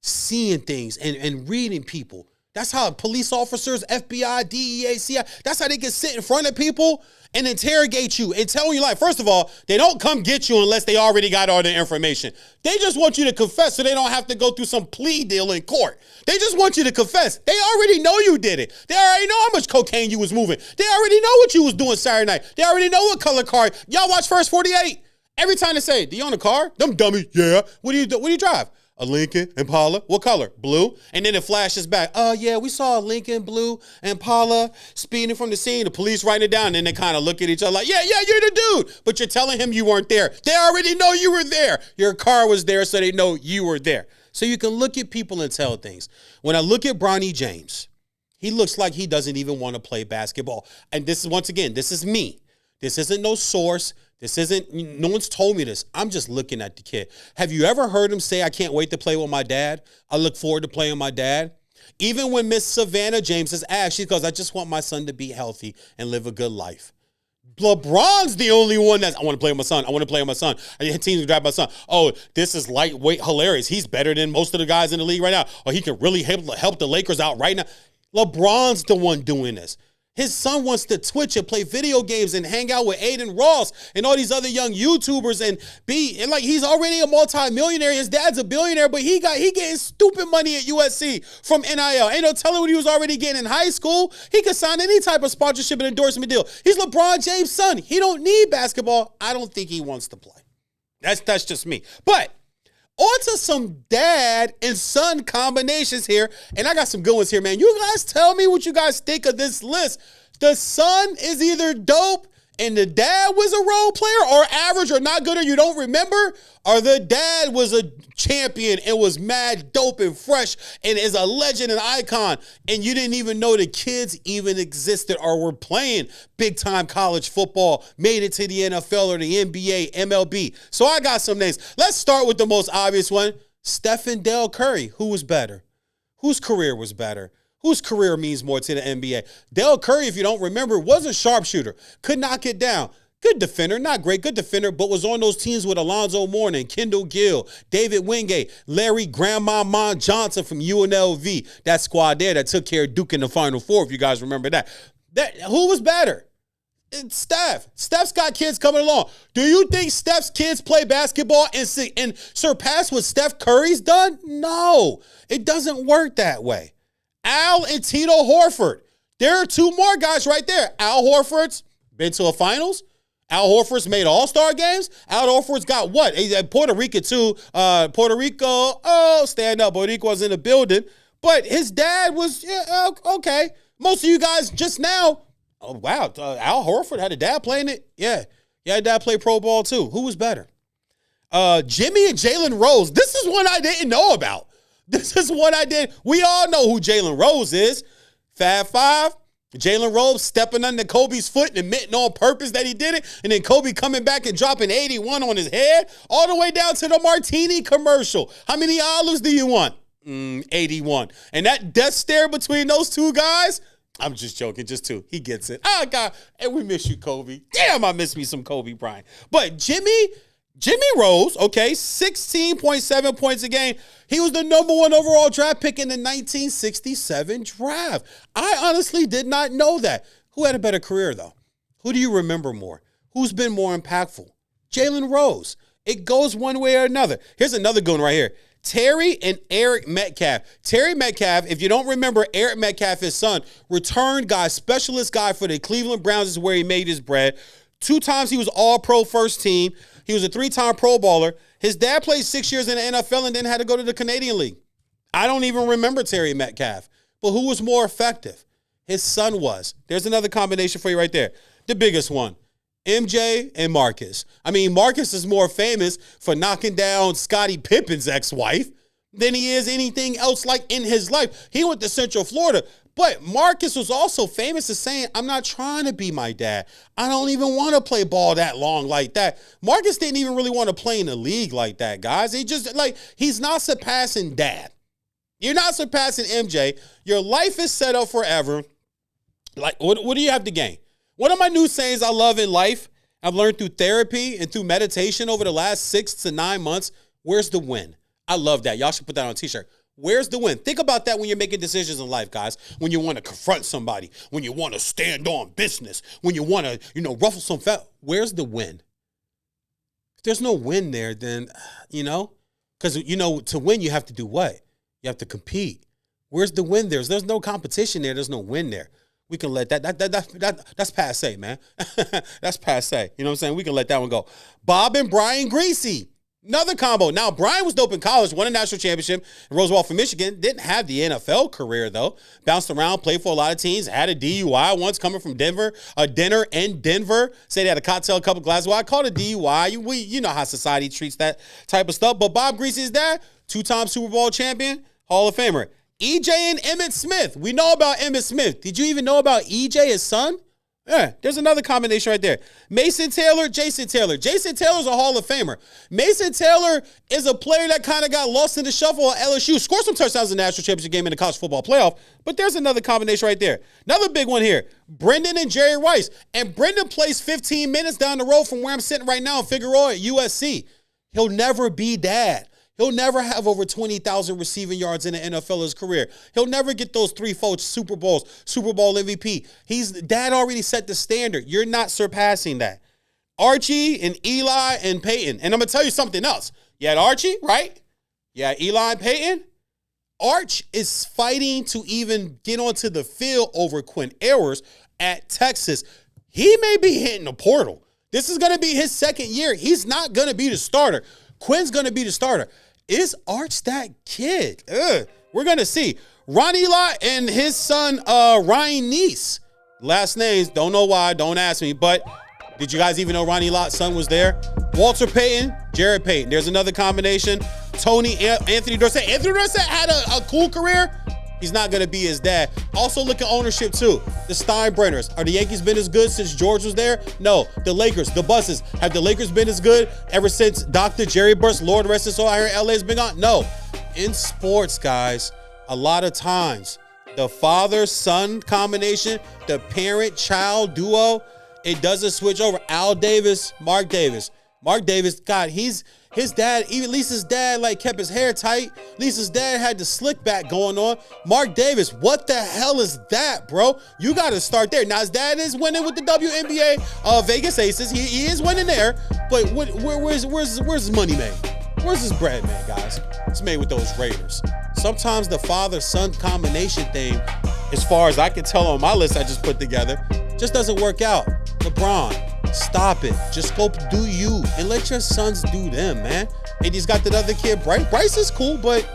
seeing things and reading people. That's how police officers, FBI, DEA, CIA, that's how they can sit in front of people and interrogate you and tell you, like, first of all, they don't come get you unless they already got all the information. They just want you to confess so they don't have to go through some plea deal in court. They just want you to confess. They already know you did it. They already know how much cocaine you was moving. They already know what you was doing Saturday night. They already know what color car. Y'all watch First 48. Every time they say, do you own a car? Them dummies, yeah. What do you drive? A Lincoln Impala. What color? Blue. And then it flashes back. Oh, yeah, we saw a Lincoln blue Impala speeding from the scene. The police writing it down. And then they kind of look at each other like, yeah, you're the dude. But you're telling him you weren't there. They already know you were there. Your car was there, so they know you were there. So you can look at people and tell things. When I look at Bronny James, he looks like he doesn't even want to play basketball. And this is, once again, this is me. This isn't no source. No one's told me this. I'm just looking at the kid. Have you ever heard him say, I can't wait to play with my dad? I look forward to playing with my dad. Even when Miss Savannah James is asked, she goes, I just want my son to be healthy and live a good life. LeBron's the only one that's, I want to play with my son. I want to play with my son. I need teams to drive my son. Oh, this is lightweight hilarious. He's better than most of the guys in the league right now. Or he can really help the Lakers out right now. LeBron's the one doing this. His son wants to Twitch and play video games and hang out with Aiden Ross and all these other young YouTubers and like, he's already a multi-millionaire. His dad's a billionaire, but he getting stupid money at USC from NIL. Ain't no telling what he was already getting in high school. He could sign any type of sponsorship and endorsement deal. He's LeBron James' son. He don't need basketball. I don't think he wants to play. That's just me. But on to some dad and son combinations here. And I got some good ones here, man. You guys tell me what you guys think of this list. The son is either dope and the dad was a role player, or average or not good, or you don't remember, or the dad was a champion and was mad dope and fresh and is a legend and icon, and you didn't even know the kids even existed or were playing big-time college football, made it to the NFL or the NBA, MLB. So I got some names. Let's start with the most obvious one, Steph and Dell Curry. Who was better? Whose career was better? Whose career means more to the NBA? Dell Curry, if you don't remember, was a sharpshooter. Could knock it down. Good defender, not great, good defender, but was on those teams with Alonzo Mourning, Kendall Gill, David Wingate, Larry Grandmama Johnson from UNLV. That squad there that took care of Duke in the Final Four, if you guys remember that. Who was better? It's Steph. Steph's got kids coming along. Do you think Steph's kids play basketball and surpass what Steph Curry's done? No, it doesn't work that way. Al and Tito Horford. There are two more guys right there. Al Horford's been to a finals. Al Horford's made all-star games. Al Horford's got what? He's at Puerto Rico too. Puerto Rico, stand up. Puerto Rico was in the building. But his dad was, okay. Most of you guys just now, wow, Al Horford had a dad playing it? Yeah. Yeah, dad played pro ball too. Who was better? Jimmy and Jalen Rose. This is one I didn't know about. This is what I did. We all know who Jalen Rose is. Fab Five. Jalen Rose stepping under Kobe's foot and admitting on purpose that he did it. And then Kobe coming back and dropping 81 on his head. All the way down to the Martini commercial. How many olives do you want? 81. And that death stare between those two guys, I'm just joking, just two. He gets it. Oh, God. And we miss you, Kobe. Damn, I miss me some Kobe Bryant. But Jimmy Rose, okay, 16.7 points a game. He was the #1 overall draft pick in the 1967 draft. I honestly did not know that. Who had a better career, though? Who do you remember more? Who's been more impactful? Jalen Rose. It goes one way or another. Here's another good one right here. Terry and Eric Metcalf. Terry Metcalf, if you don't remember, Eric Metcalf, his son, return guy, specialist guy for the Cleveland Browns is where he made his bread. 2 times he was all-pro first team. He was a 3-time Pro Bowler. His dad played 6 years in the NFL and then had to go to the Canadian League. I don't even remember Terry Metcalf. But who was more effective? His son was. There's another combination for you right there. The biggest one, MJ and Marcus. I mean, Marcus is more famous for knocking down Scottie Pippen's ex-wife than he is anything else like in his life. He went to Central Florida. But Marcus was also famous as saying, I'm not trying to be my dad. I don't even want to play ball that long like that. Marcus didn't even really want to play in the league like that, guys. He's not surpassing dad. You're not surpassing MJ. Your life is set up forever. Like, what do you have to gain? One of my new sayings I love in life, I've learned through therapy and through meditation over the last 6 to 9 months, where's the win? I love that. Y'all should put that on a t-shirt. Where's the win? Think about that when you're making decisions in life, guys. When you want to confront somebody, when you want to stand on business, when you want to, ruffle some fat. Where's the win? If there's no win there, then, because, to win, you have to do what? You have to compete. Where's the win there? There's no competition there. There's no win there. We can let that's passe, man. That's passe. You know what I'm saying? We can let that one go. Bob and Brian Greasy. Another combo. Now, Brian was dope in college, won a national championship in Roosevelt for Michigan. Didn't have the NFL career, though. Bounced around, played for a lot of teams. Had a DUI once coming from Denver, a dinner in Denver. Said he had a cocktail, a couple glasses. Well, I called it DUI. You know how society treats that type of stuff. But Bob Greasy's dad, 2-time Super Bowl champion, Hall of Famer. EJ and Emmitt Smith. We know about Emmitt Smith. Did you even know about EJ, his son? Yeah, there's another combination right there. Mason Taylor, Jason Taylor. Jason Taylor's a Hall of Famer. Mason Taylor is a player that kind of got lost in the shuffle at LSU. Scored some touchdowns in the national championship game in the college football playoff. But there's another combination right there. Another big one here. Brendan and Jerry Rice. And Brendan plays 15 minutes down the road from where I'm sitting right now in Figueroa at USC. He'll never be dad. He'll never have over 20,000 receiving yards in the NFL in his career. He'll never get those 3-fold Super Bowls, Super Bowl MVP. Dad already set the standard. You're not surpassing that. Archie and Eli and Peyton. And I'm going to tell you something else. You had Archie, right? You had Eli and Peyton. Arch is fighting to even get onto the field over Quinn Ewers at Texas. He may be hitting the portal. This is going to be his second year. He's not going to be the starter. Quinn's going to be the starter. Is Arch that kid? We're going to see. Ronnie Lott and his son, Ryan Neese. Last names, don't know why, don't ask me, but did you guys even know Ronnie Lott's son was there? Walter Payton, Jared Payton. There's another combination. Anthony Dorsett. Anthony Dorsett had a cool career. He's not going to be his dad. Also, look at ownership, too. The Steinbrenners. Are the Yankees been as good since George was there? No. The Lakers, the Buses. Have the Lakers been as good ever since Dr. Jerry Burst, Lord rest his soul, out here in LA has been gone? No. In sports, guys, a lot of times, the father-son combination, the parent-child duo, it doesn't switch over. Al Davis, Mark Davis. Mark Davis, God, his dad, even Lisa's dad, like, kept his hair tight. Lisa's dad had the slick back going on. Mark Davis, what the hell is that, bro? You got to start there. Now, his dad is winning with the WNBA Vegas Aces. He is winning there. But where's his money made? Where's his bread made, guys? It's made with those Raiders. Sometimes the father-son combination thing, as far as I can tell on my list I just put together, just doesn't work out. LeBron, stop it. Just go do you and let your sons do them, man. And he's got that other kid, Bryce. Bryce is cool, but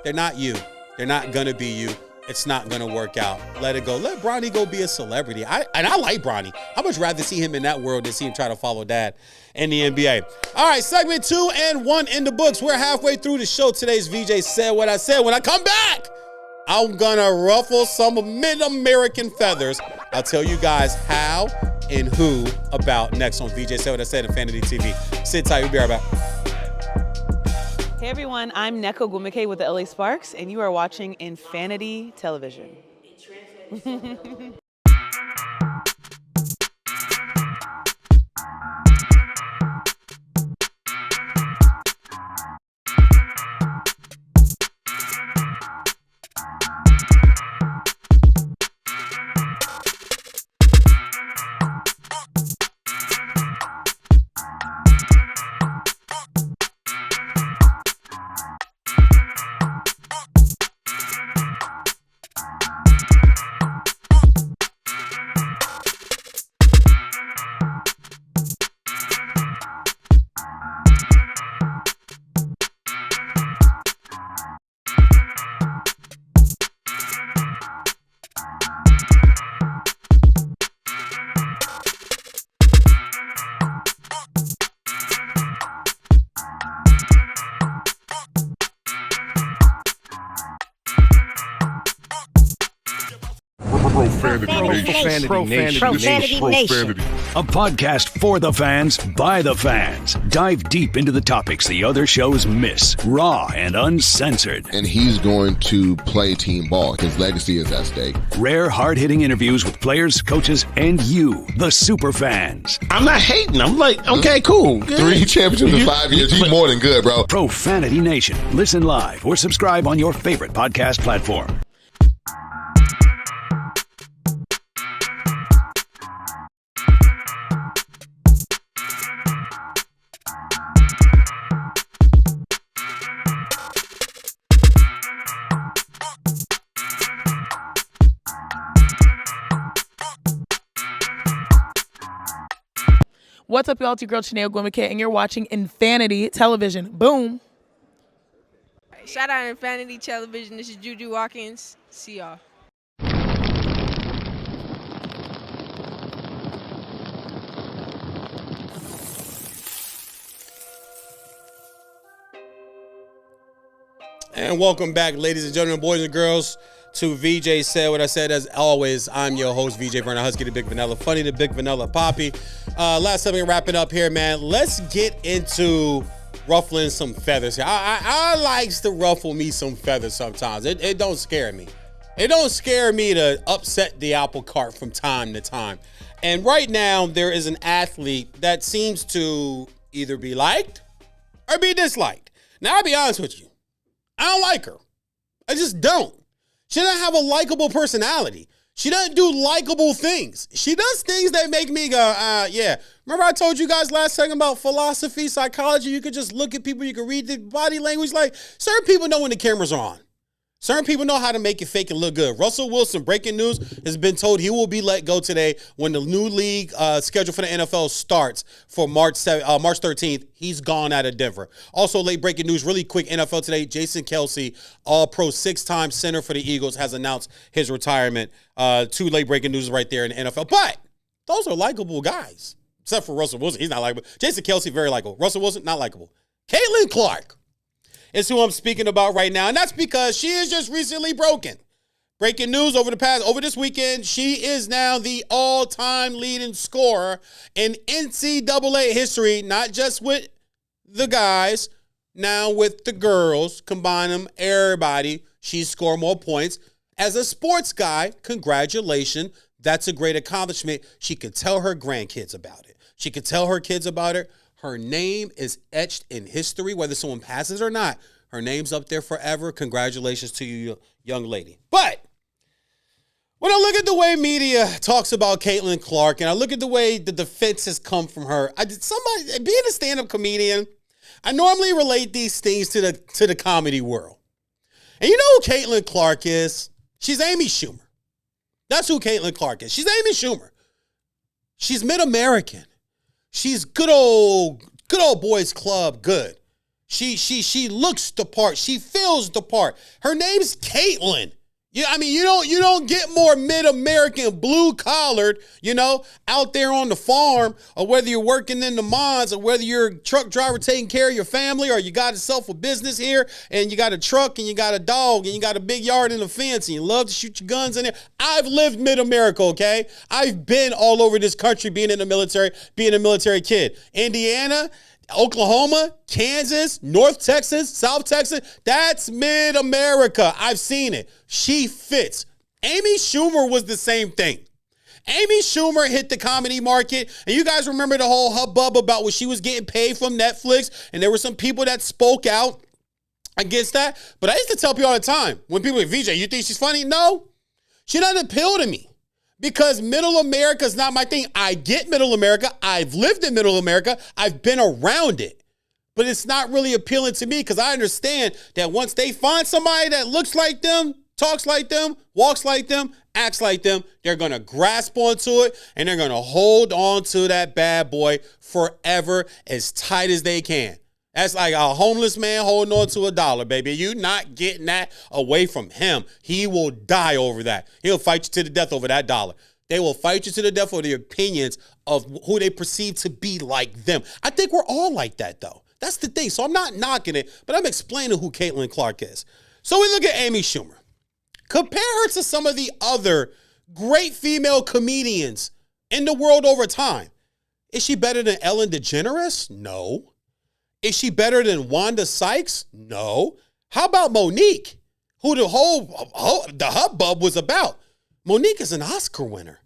they're not you. They're not going to be you. It's not going to work out. Let it go. Let Bronny go be a celebrity. I like Bronny. I'd much rather see him in that world than see him try to follow dad in the NBA. All right, segment 2 and 1 in the books. We're halfway through the show. Today's VJ said what I said. When I come back, I'm going to ruffle some mid-American feathers. I'll tell you guys how and who about next on VJ said what I said in Infanity TV. Sit tight. We'll be right back. Hey everyone, I'm Neko Gumike with the LA Sparks, and you are watching Infanity Television. Profanity Nation. A podcast for the fans, by the fans. Dive deep into the topics the other shows miss. Raw and uncensored. And he's going to play team ball. His legacy is at stake. Rare, hard-hitting interviews with players, coaches, and you, the super fans. I'm not hating. I'm like, okay, cool. Good. 3 championships in 5 years. You more than good, bro. Profanity Nation. Listen live or subscribe on your favorite podcast platform. What's up, y'all? It's your girl, Chanel Gwimike, and you're watching Infanity Television. Boom. Shout out Infinity Television. This is Juju Watkins. See y'all. And welcome back, ladies and gentlemen, boys and girls, to VJ Said What I Said. As always, I'm your host, VJ Vernon Husky, the Big Vanilla Funny, the Big Vanilla Poppy. Last time we're wrapping up here, man. Let's get into ruffling some feathers here. I likes to ruffle me some feathers sometimes. It don't scare me. It don't scare me to upset the apple cart from time to time. And right now, there is an athlete that seems to either be liked or be disliked. Now, I'll be honest with you. I don't like her. I just don't. She doesn't have a likable personality. She doesn't do likable things. She does things that make me go, yeah. Remember I told you guys last time about philosophy, psychology? You could just look at people. You can read the body language. Like, certain people know when the cameras are on. Certain people know how to make it fake and look good. Russell Wilson, breaking news, has been told he will be let go today when the new league schedule for the NFL starts for March 13th. He's gone out of Denver. Also, late breaking news, really quick, NFL today, Jason Kelce, all-pro 6-time center for the Eagles, has announced his retirement. 2 late breaking news right there in the NFL. But those are likable guys, except for Russell Wilson. He's not likable. Jason Kelce, very likable. Russell Wilson, not likable. Caitlin Clark is who I'm speaking about right now, and that's because she is just recently broken. Breaking news over this weekend, she is now the all-time leading scorer in NCAA history, not just with the guys, now with the girls. Combine them, everybody, she scored more points. As a sports guy, congratulations. That's a great accomplishment. She could tell her grandkids about it. She could tell her kids about it. Her name is etched in history, whether someone passes or not. Her name's up there forever. Congratulations to you, young lady. But when I look at the way media talks about Caitlin Clark, and I look at the way the defense has come from her, being a stand-up comedian, I normally relate these things to the comedy world. And you know who Caitlin Clark is? She's Amy Schumer. That's who Caitlin Clark is. She's Amy Schumer. She's mid-American. She's good old boys club good. She looks the part. She feels the part. Her name's Caitlin. You don't get more mid-American, blue-collared, out there on the farm, or whether you're working in the mines, or whether you're a truck driver taking care of your family, or you got yourself a business here, and you got a truck, and you got a dog, and you got a big yard and a fence, and you love to shoot your guns in there. I've lived mid-America, okay? I've been all over this country being in the military, being a military kid. Indiana, Oklahoma, Kansas, North Texas, South Texas, that's mid-America. I've seen it. She fits. Amy Schumer was the same thing. Amy Schumer hit the comedy market, and you guys remember the whole hubbub about what she was getting paid from Netflix, and there were some people that spoke out against that. But I used to tell people all the time, when people were, VJ, you think she's funny? No, she doesn't appeal to me. Because middle America is not my thing. I get middle America. I've lived in middle America. I've been around it. But it's not really appealing to me because I understand that once they find somebody that looks like them, talks like them, walks like them, acts like them, they're going to grasp onto it and they're going to hold on to that bad boy forever as tight as they can. That's like a homeless man holding on to $1, baby. You're not getting that away from him. He will die over that. He'll fight you to the death over that dollar. They will fight you to the death over the opinions of who they perceive to be like them. I think we're all like that, though. That's the thing. So I'm not knocking it, but I'm explaining who Caitlin Clark is. So we look at Amy Schumer. Compare her to some of the other great female comedians in the world over time. Is she better than Ellen DeGeneres? No. Is she better than Wanda Sykes? No. How about Monique, who the hubbub was about? Monique is an Oscar winner.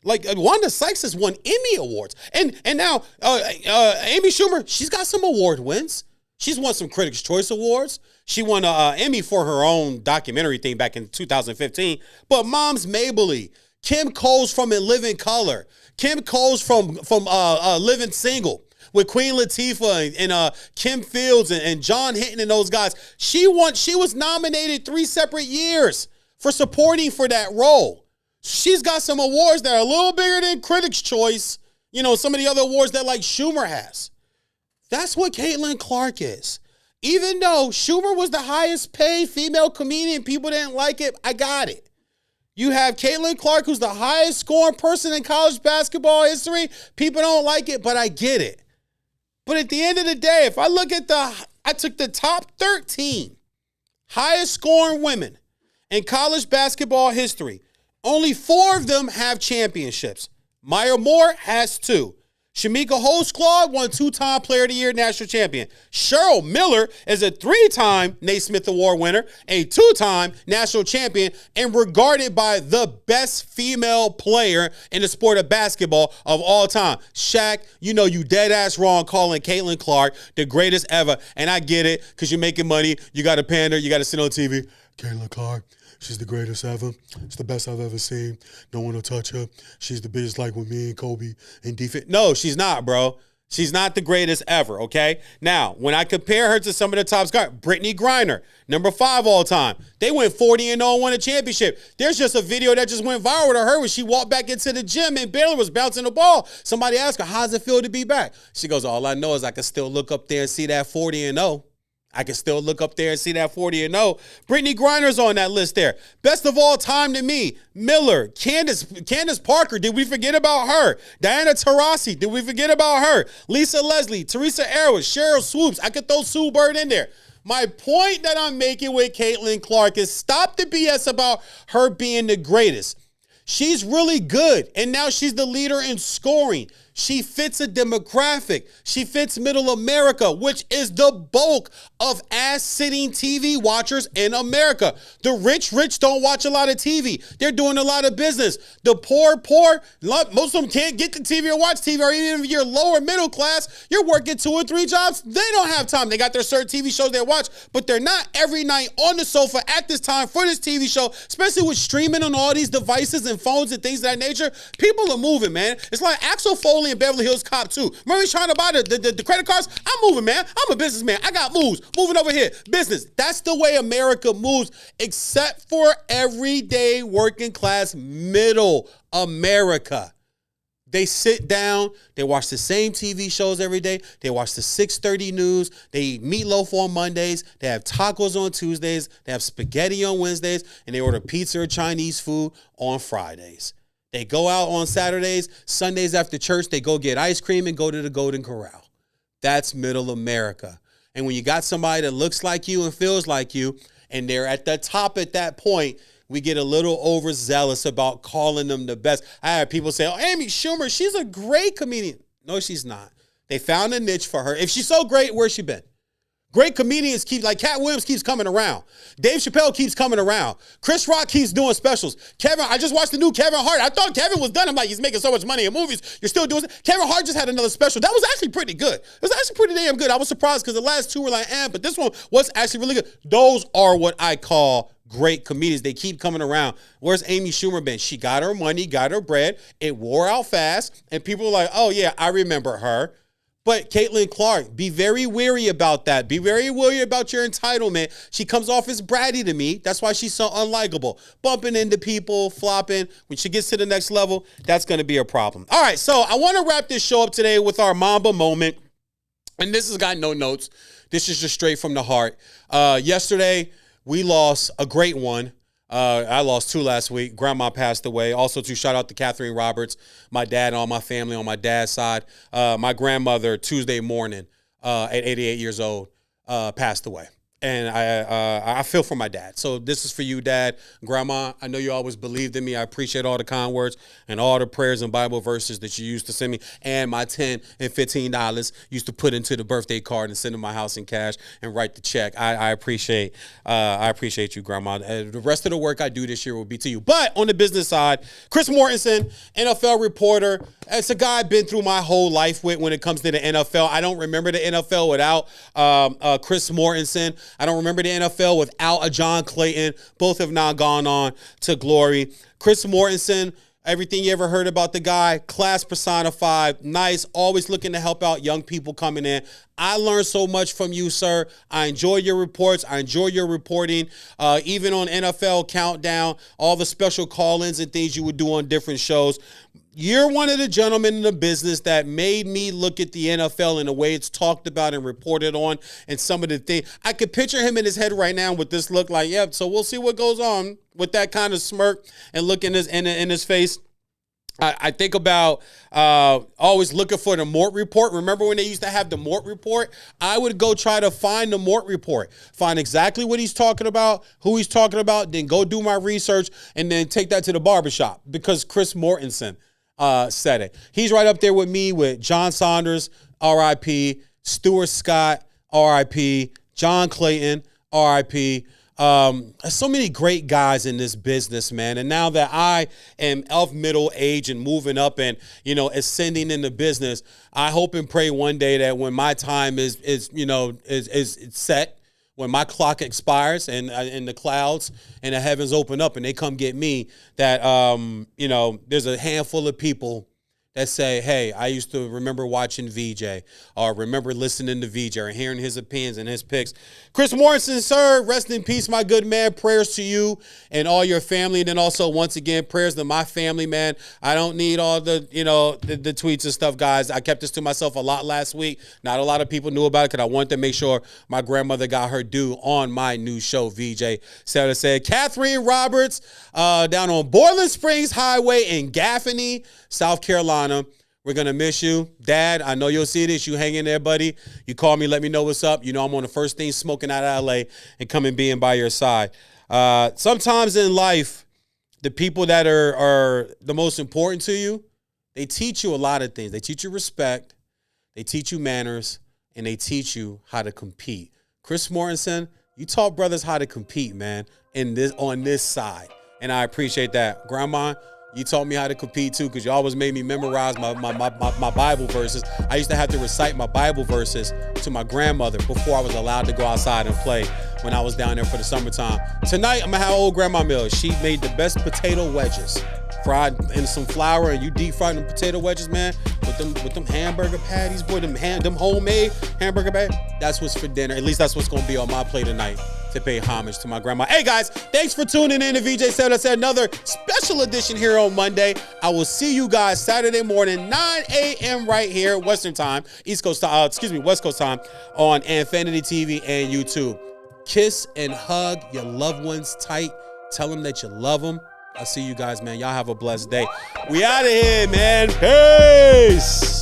Like Wanda Sykes has won Emmy Awards. And now Amy Schumer, she's got some award wins. She's won some Critics' Choice Awards. She won an Emmy for her own documentary thing back in 2015. But Moms Mabley, Kim Coles from In Living Color, Kim Coles from Living Single, with Queen Latifah and Kim Fields and John Hinton and those guys. She was nominated 3 separate years for supporting for that role. She's got some awards that are a little bigger than Critics' Choice, some of the other awards that like Schumer has. That's what Caitlin Clark is. Even though Schumer was the highest paid female comedian, people didn't like it, I got it. You have Caitlin Clark, who's the highest scoring person in college basketball history. People don't like it, but I get it. But at the end of the day, if I look at I took the top 13 highest scoring women in college basketball history. Only 4 of them have championships. Maya Moore has 2. Shamika Holtzclaw won 2-time Player of the Year national champion. Cheryl Miller is a 3-time Naismith Award winner, a 2-time national champion, and regarded by the best female player in the sport of basketball of all time. Shaq, you dead ass wrong calling Caitlin Clark the greatest ever, and I get it because you're making money. You got to pander. You got to sit on TV. Caitlin Clark. She's the greatest ever. It's the best I've ever seen. No one will touch her. She's the biggest, like with me and Kobe and defense. No, she's not, bro. She's not the greatest ever, okay? Now, when I compare her to some of the top guys, Brittany Griner, number 5 all time. They went 40-0 and won a championship. There's just a video that just went viral to her when she walked back into the gym and Baylor was bouncing the ball. Somebody asked her, how does it feel to be back? She goes, all I know is I can still look up there and see that 40-0. I can still look up there and see that 40-0. Brittany Griner's on that list there. Best of all time to me, Miller, Candace Parker, did we forget about her? Diana Taurasi, did we forget about her? Lisa Leslie, Teresa Airwood, Cheryl Swoops. I could throw Sue Bird in there. My point that I'm making with Caitlin Clark is stop the BS about her being the greatest. She's really good, and now she's the leader in scoring. She fits a demographic. She fits middle America, which is the bulk of ass-sitting TV watchers in America. The rich don't watch a lot of TV. They're doing a lot of business. The poor, most of them can't get to TV or watch TV, or even if you're lower middle class, you're working 2 or 3 jobs. They don't have time. They got their certain TV shows they watch, but they're not every night on the sofa at this time for this TV show, especially with streaming on all these devices and phones and things of that nature. People are moving, man. It's like Axel Foley in Beverly Hills Cop 2. Remember he's trying to buy the credit cards? I'm moving, man. I'm a businessman. I got moves. Moving over here. Business. That's the way America moves, except for everyday working class middle America. They sit down, they watch the same TV shows every day, they watch the 6:30 news, they eat meatloaf on Mondays, they have tacos on Tuesdays, they have spaghetti on Wednesdays, and they order pizza or Chinese food on Fridays. They go out on Saturdays, Sundays after church, they go get ice cream and go to the Golden Corral. That's middle America. And when you got somebody that looks like you and feels like you, and they're at the top at that point, we get a little overzealous about calling them the best. I had people say, oh, Amy Schumer, she's a great comedian. No, she's not. They found a niche for her. If she's so great, where's she been? Great comedians keep, like Cat Williams keeps coming around. Dave Chappelle keeps coming around. Chris Rock keeps doing specials. I just watched the new Kevin Hart. I thought Kevin was done. I'm like, he's making so much money in movies. You're still doing it. Kevin Hart just had another special. That was actually pretty good. It was actually pretty damn good. I was surprised because the last 2 were like, but this one was actually really good. Those are what I call great comedians. They keep coming around. Where's Amy Schumer been? She got her money, got her bread. It wore out fast. And people were like, oh, yeah, I remember her. But Caitlin Clark, be very wary about that. Be very wary about your entitlement. She comes off as bratty to me. That's why she's so unlikable. Bumping into people, flopping. When she gets to the next level, that's going to be a problem. All right, so I want to wrap this show up today with our Mamba moment. And this has got no notes. This is just straight from the heart. Yesterday, we lost a great one. I lost 2 last week. Grandma passed away. Also, to shout out to Catherine Roberts, my dad and all my family on my dad's side. My grandmother, Tuesday morning, at 88 years old, passed away. And I feel for my dad. So this is for you, Dad, Grandma. I know you always believed in me. I appreciate all the kind words and all the prayers and Bible verses that you used to send me. And my $10 and $15 used to put into the birthday card and send to my house in cash and write the check. I appreciate you, Grandma. The rest of the work I do this year will be to you. But on the business side, Chris Mortensen, NFL reporter. It's a guy I've been through my whole life with when it comes to the NFL. I don't remember the NFL without Chris Mortensen. I don't remember the NFL without a John Clayton. Both have now gone on to glory. Chris Mortensen, everything you ever heard about the guy, class personified, nice, always looking to help out young people coming in. I learned so much from you, sir. I enjoy your reports. I enjoy your reporting. Even on NFL Countdown, all the special call-ins and things you would do on different shows. You're one of the gentlemen in the business that made me look at the NFL in the way it's talked about and reported on and some of the things. I could picture him in his head right now with this look like, yep, so we'll see what goes on with that kind of smirk and look in his face. I think about always looking for the Mort Report. Remember when they used to have the Mort Report? I would go try to find the Mort Report, find exactly what he's talking about, who he's talking about, then go do my research, and then take that to the barbershop because Chris Mortensen said it. He's right up there with me with John Saunders, R.I.P., Stuart Scott, R.I.P., John Clayton, R.I.P., so many great guys in this business, man. And now that I am of middle age and moving up and, ascending in the business, I hope and pray one day that when my time is set, when my clock expires and the clouds and the heavens open up and they come get me, that, there's a handful of people that say, hey, I used to remember watching VJ or remember listening to VJ or hearing his opinions and his picks. Chris Morrison, sir, rest in peace, my good man. Prayers to you and all your family. And then also, once again, prayers to my family, man. I don't need all the, the tweets and stuff, guys. I kept this to myself a lot last week. Not a lot of people knew about it because I wanted to make sure my grandmother got her due on my new show, VJ said. Catherine Roberts down on Boiling Springs Highway in Gaffney, South Carolina. We're going to miss you. Dad, I know you'll see this. You hang in there, buddy. You call me, let me know what's up. You know I'm on the first thing smoking out of LA and coming being by your side. Sometimes in life, the people that are the most important to you, they teach you a lot of things. They teach you respect, they teach you manners, and they teach you how to compete. Chris Morrison, you taught brothers how to compete, man, on this side. And I appreciate that. Grandma, you taught me how to compete too, because you always made me memorize my Bible verses. I used to have to recite my Bible verses to my grandmother before I was allowed to go outside and play when I was down there for the summertime. Tonight, I'm gonna have old Grandma Mill. She made the best potato wedges, fried in some flour, and you deep fried them potato wedges, man, with them hamburger patties, boy, them homemade hamburger patties. That's what's for dinner. At least that's what's gonna be on my plate tonight, to pay homage to my grandma. Hey guys, thanks for tuning in to VJ Said. I said another special edition here on Monday. I will see you guys Saturday morning, 9 a.m. right here, Western time, West Coast time on Infanity TV and YouTube. Kiss and hug your loved ones tight. Tell them that you love them. I'll see you guys, man. Y'all have a blessed day. We out of here, man. Peace.